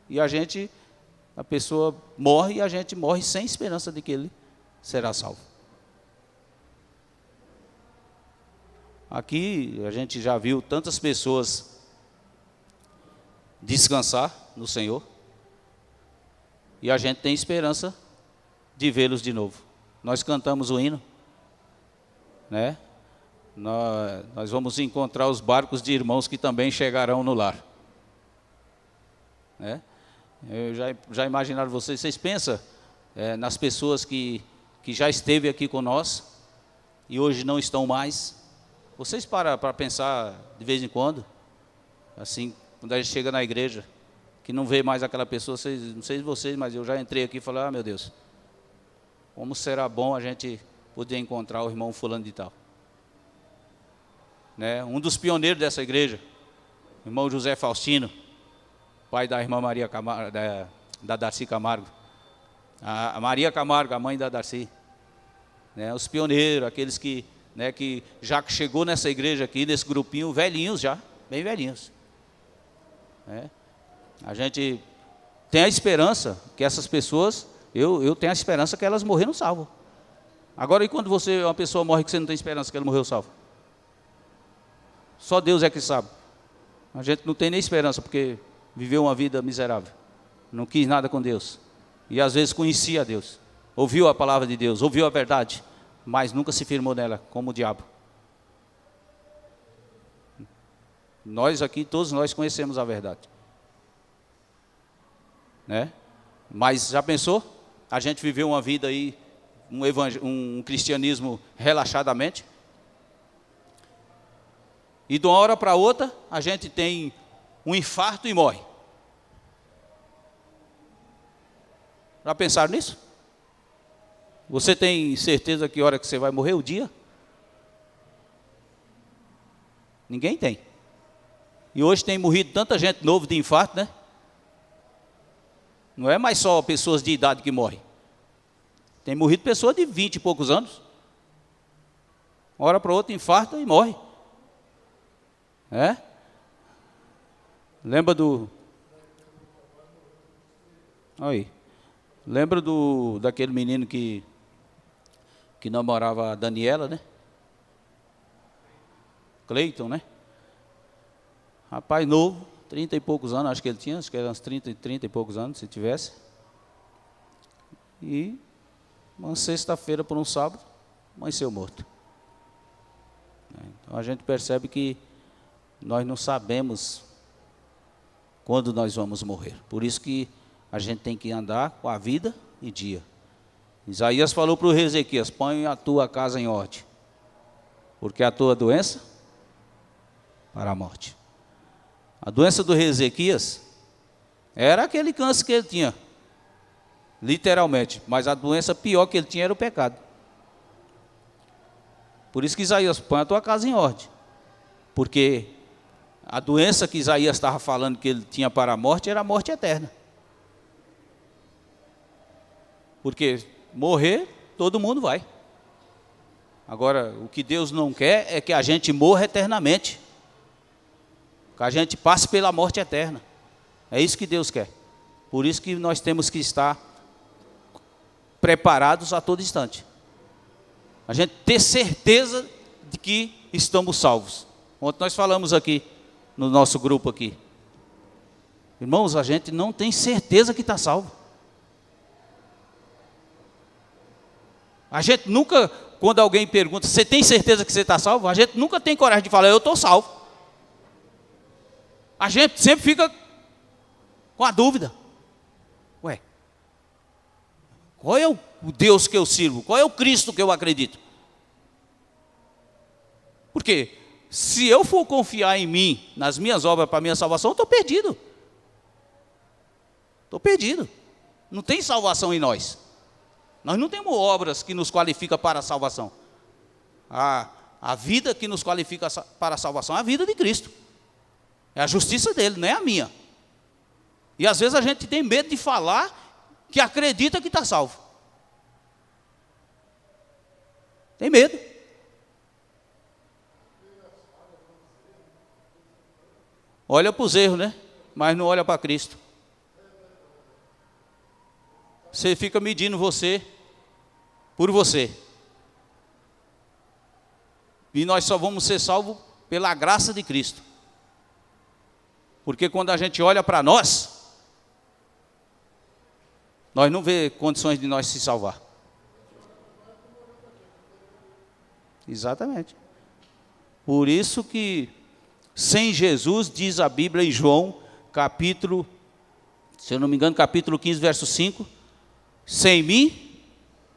E a pessoa morre, e a gente morre sem esperança de que ele será salvo. Aqui a gente já viu tantas pessoas descansar no Senhor, e a gente tem esperança de vê-los de novo. Nós cantamos o hino, né? Nós vamos encontrar os barcos de irmãos que também chegarão no lar, né? Eu já imaginaram vocês pensam nas pessoas que já esteve aqui com nós e hoje não estão mais. Vocês param para pensar de vez em quando, assim, quando a gente chega na igreja, que não vê mais aquela pessoa, não sei de vocês, mas eu já entrei aqui e falei, meu Deus, como será bom a gente poder encontrar o irmão fulano de tal, né? Um dos pioneiros dessa igreja, o irmão José Faustino, pai da irmã Maria Camargo, da Darcy Camargo, a Maria Camargo, a mãe da Darcy, né? Os pioneiros, aqueles que já chegou nessa igreja aqui, nesse grupinho, velhinhos já, bem velhinhos, né? A gente tem a esperança que essas pessoas, eu tenho a esperança que elas morreram salvas. Agora, e quando uma pessoa morre que você não tem esperança que ela morreu salva? Só Deus é que sabe. A gente não tem nem esperança, porque viveu uma vida miserável, não quis nada com Deus, e às vezes conhecia a Deus, ouviu a palavra de Deus, ouviu a verdade, mas nunca se firmou nela, como o diabo. Nós aqui, todos nós conhecemos a verdade, né? Mas já pensou? A gente viveu uma vida aí, um cristianismo relaxadamente, e de uma hora para outra a gente tem um infarto e morre. Já pensaram nisso? Você tem certeza que hora que você vai morrer? O dia? Ninguém tem. E hoje tem morrido tanta gente nova de infarto, né? Não é mais só pessoas de idade que morrem. Tem morrido pessoas de 20 e poucos anos. Uma hora para outra infarta e morre. É? Lembra do... Aí. Lembra daquele menino que namorava a Daniela, né? Cleiton, né? Rapaz novo, 30 e poucos anos, acho que ele tinha, acho que era uns 30 e poucos anos, se tivesse. E uma sexta-feira por um sábado, amanheceu morto. Então a gente percebe que nós não sabemos quando nós vamos morrer. Por isso que a gente tem que andar com a vida e dia. Isaías falou para o rei Ezequias: põe a tua casa em ordem, porque a tua doença para a morte. A doença do rei Ezequias era aquele câncer que ele tinha, literalmente, mas a doença pior que ele tinha era o pecado. Por isso que Isaías: põe a tua casa em ordem, porque a doença que Isaías estava falando que ele tinha para a morte era a morte eterna. Porque morrer, todo mundo vai. Agora, o que Deus não quer é que a gente morra eternamente, que a gente passe pela morte eterna. É isso que Deus quer. Por isso que nós temos que estar preparados a todo instante. A gente ter certeza de que estamos salvos. Ontem nós falamos aqui, no nosso grupo aqui. Irmãos, a gente não tem certeza que está salvo. A gente nunca, quando alguém pergunta: você tem certeza que você está salvo? A gente nunca tem coragem de falar: eu estou salvo. A gente sempre fica com a dúvida. Ué, qual é o Deus que eu sirvo? Qual é o Cristo que eu acredito? Porque se eu for confiar em mim, nas minhas obras para a minha salvação, eu estou perdido. Estou perdido. Não tem salvação em nós. Nós não temos obras que nos qualificam para a salvação. A vida que nos qualifica para a salvação é a vida de Cristo. É a justiça dele, não é a minha. E às vezes a gente tem medo de falar que acredita que está salvo. Tem medo. Olha para os erros, né? Mas não olha para Cristo. Você fica medindo você por você. E nós só vamos ser salvos pela graça de Cristo. Porque quando a gente olha para nós não vê condições de nós se salvar. Exatamente. Por isso que sem Jesus, diz a Bíblia em João, capítulo, se eu não me engano, capítulo 15, verso 5, sem mim,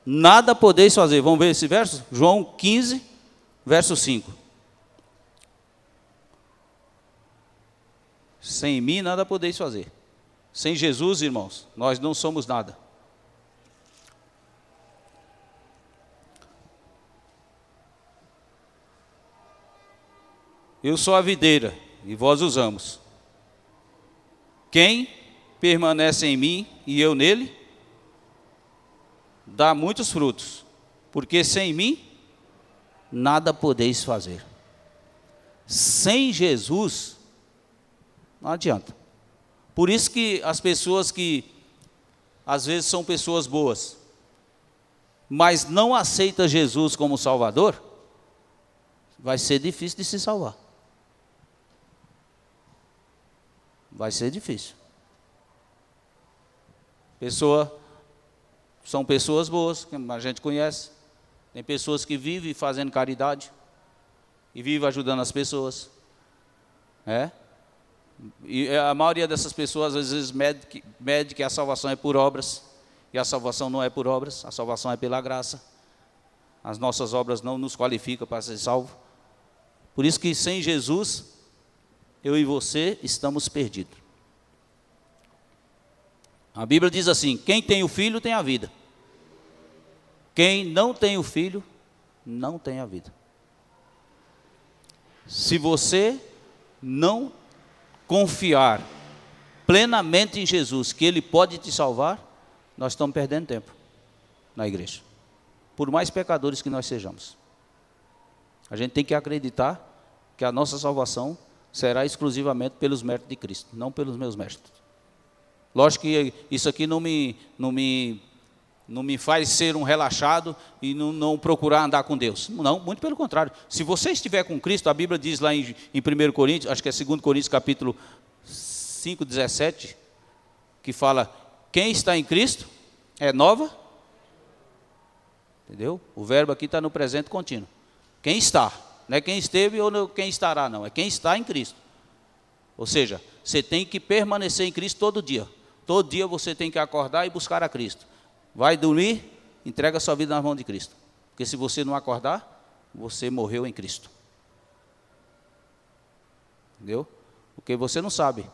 nada podeis fazer. Vamos ver esse verso? João 15, verso 5. Sem mim, nada podeis fazer. Sem Jesus, irmãos, nós não somos nada. Eu sou a videira, e vós os ramos. Quem permanece em mim e eu nele, dá muitos frutos, porque sem mim nada podeis fazer. Sem Jesus não adianta. Por isso que as pessoas que às vezes são pessoas boas, mas não aceitam Jesus como Salvador, vai ser difícil de se salvar. Vai ser difícil. São pessoas boas, que a gente conhece. Tem pessoas que vivem fazendo caridade e vivem ajudando as pessoas. E a maioria dessas pessoas às vezes mede que a salvação é por obras. E a salvação não é por obras, a salvação é pela graça. As nossas obras não nos qualificam para ser salvos. Por isso que sem Jesus, eu e você estamos perdidos. A Bíblia diz assim: quem tem o Filho tem a vida. Quem não tem o Filho, não tem a vida. Se você não confiar plenamente em Jesus, que Ele pode te salvar, nós estamos perdendo tempo na igreja. Por mais pecadores que nós sejamos. A gente tem que acreditar que a nossa salvação será exclusivamente pelos méritos de Cristo, não pelos meus méritos. Lógico que isso aqui não me faz ser um relaxado e não procurar andar com Deus. Não, muito pelo contrário. Se você estiver com Cristo, a Bíblia diz lá em 1 Coríntios, acho que é 2 Coríntios capítulo 5, 17, que fala, quem está em Cristo é nova. Entendeu? O verbo aqui está no presente contínuo. Quem está, não é quem esteve ou quem estará, não. É quem está em Cristo. Ou seja, você tem que permanecer em Cristo todo dia. Todo dia você tem que acordar e buscar a Cristo. Vai dormir, entrega a sua vida nas mãos de Cristo. Porque se você não acordar, você morreu em Cristo. Entendeu? Porque você não sabe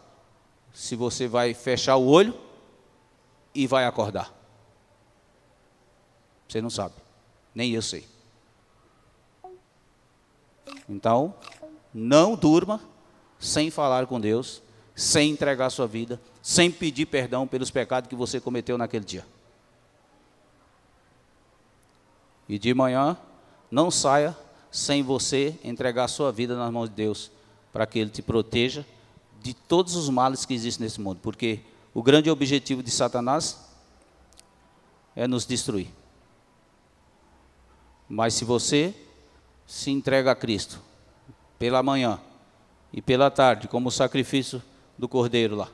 se você vai fechar o olho e vai acordar. Você não sabe. Nem eu sei. Então, não durma sem falar com Deus, sem entregar a sua vida, sem pedir perdão pelos pecados que você cometeu naquele dia. E de manhã, não saia sem você entregar a sua vida nas mãos de Deus, para que Ele te proteja de todos os males que existem nesse mundo. Porque o grande objetivo de Satanás é nos destruir. Mas se você se entrega a Cristo pela manhã e pela tarde, como o sacrifício do cordeiro lá,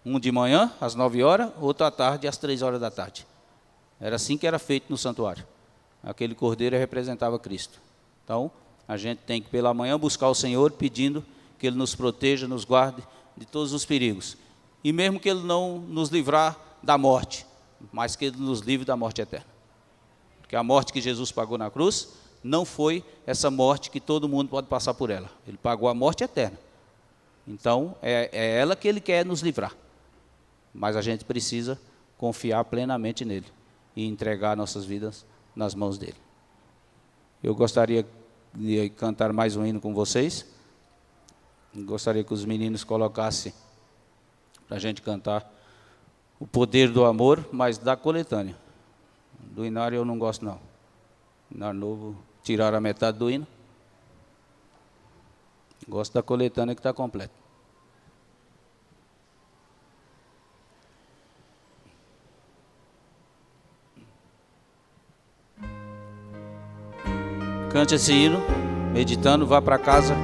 um de manhã às 9 horas, outro à tarde às 3 horas da tarde, era assim que era feito no santuário. Aquele cordeiro representava Cristo. Então a gente tem que pela manhã buscar o Senhor, pedindo que Ele nos proteja, nos guarde de todos os perigos, e mesmo que Ele não nos livrar da morte, mas que Ele nos livre da morte eterna. Porque a morte que Jesus pagou na cruz não foi essa morte que todo mundo pode passar por ela. Ele pagou a morte eterna. Então, é ela que Ele quer nos livrar. Mas a gente precisa confiar plenamente nele e entregar nossas vidas nas mãos dele. Eu gostaria de cantar mais um hino com vocês. Gostaria que os meninos colocassem para a gente cantar o poder do amor, mas da coletânea. Do Inário eu não gosto não. Inário novo, tiraram a metade do hino. Gosto da coletânea que está completa. Cante esse hino, meditando, vá para casa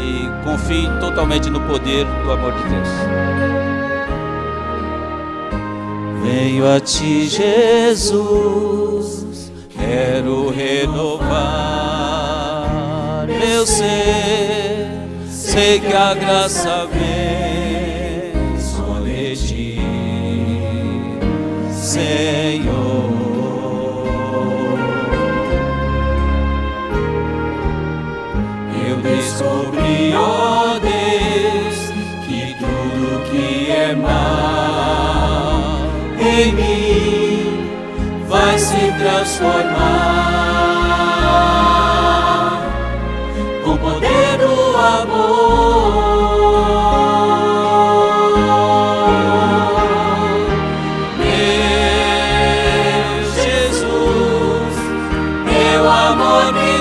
e confie totalmente no poder do amor de Deus. Venho a ti, Jesus, quero renovar meu ser. Sei que a graça vem só de ti, Senhor. Eu descobri, ó Deus, que tudo que é mal em mim vai se transformar com o poder do amor. Meu Jesus, meu amor me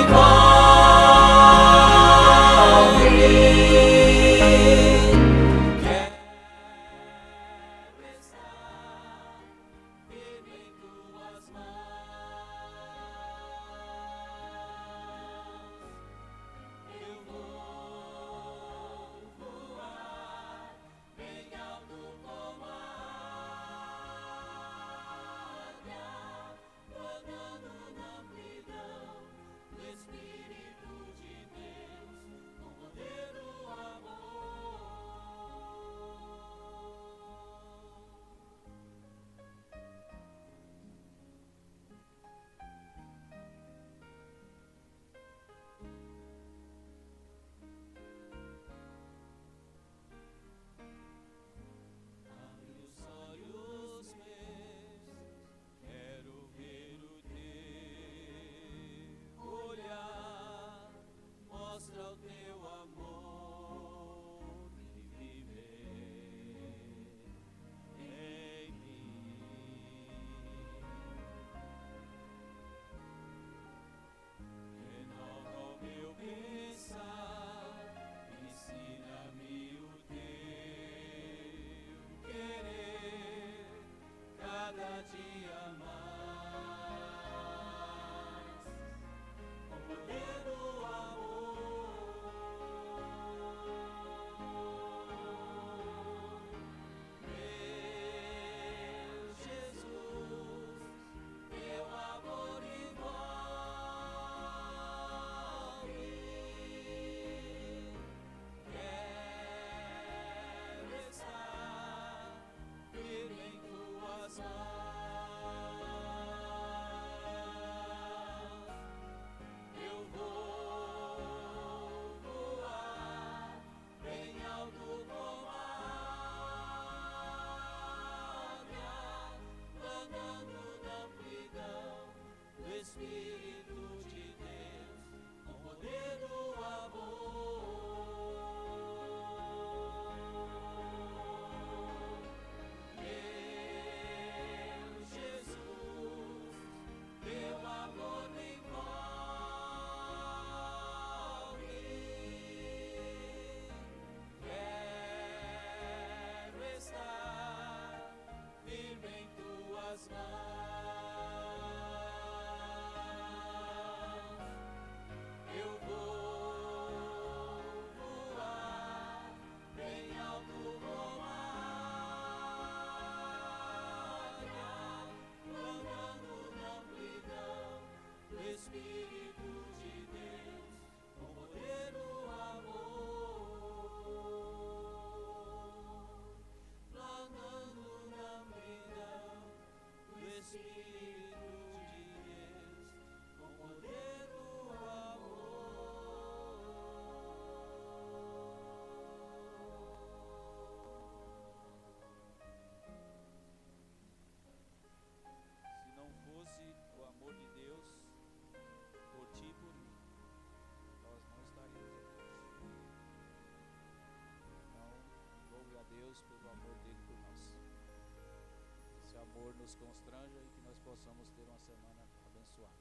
nos constranja e que nós possamos ter uma semana abençoada.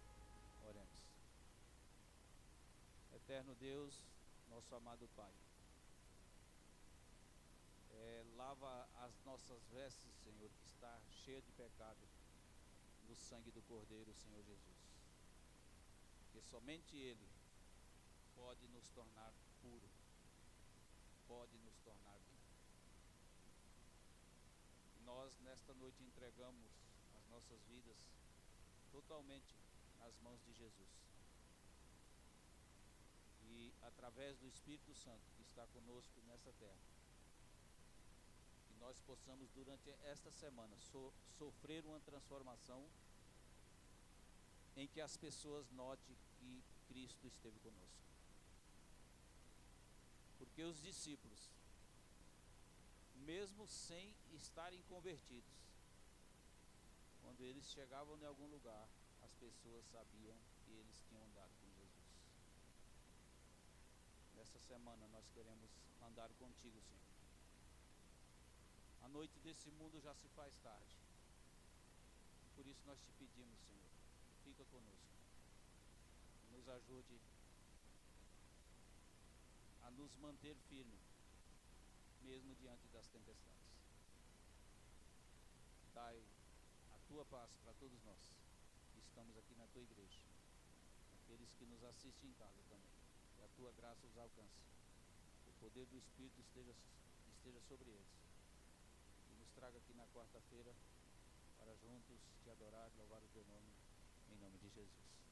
Oremos. Eterno Deus, nosso amado Pai, lava as nossas vestes, Senhor, que está cheia de pecado, no sangue do Cordeiro, Senhor Jesus. Que somente Ele pode nos tornar puro, pode nos tornar limpo. Nós nesta noite entregamos as nossas vidas totalmente nas mãos de Jesus. E através do Espírito Santo que está conosco nessa terra, que nós possamos durante esta semana sofrer uma transformação em que as pessoas notem que Cristo esteve conosco. Porque os discípulos, mesmo sem estarem convertidos, quando eles chegavam em algum lugar, as pessoas sabiam que eles tinham andado com Jesus. Nessa semana nós queremos andar contigo, Senhor. A noite desse mundo já se faz tarde. Por isso nós te pedimos, Senhor, fica conosco. Nos ajude a nos manter firme, mesmo diante das tempestades. Dai a tua paz para todos nós que estamos aqui na tua igreja, aqueles que nos assistem em casa também. Que a tua graça os alcance, que o poder do Espírito esteja sobre eles, e nos traga aqui na quarta-feira para juntos te adorar, louvar o teu nome, em nome de Jesus.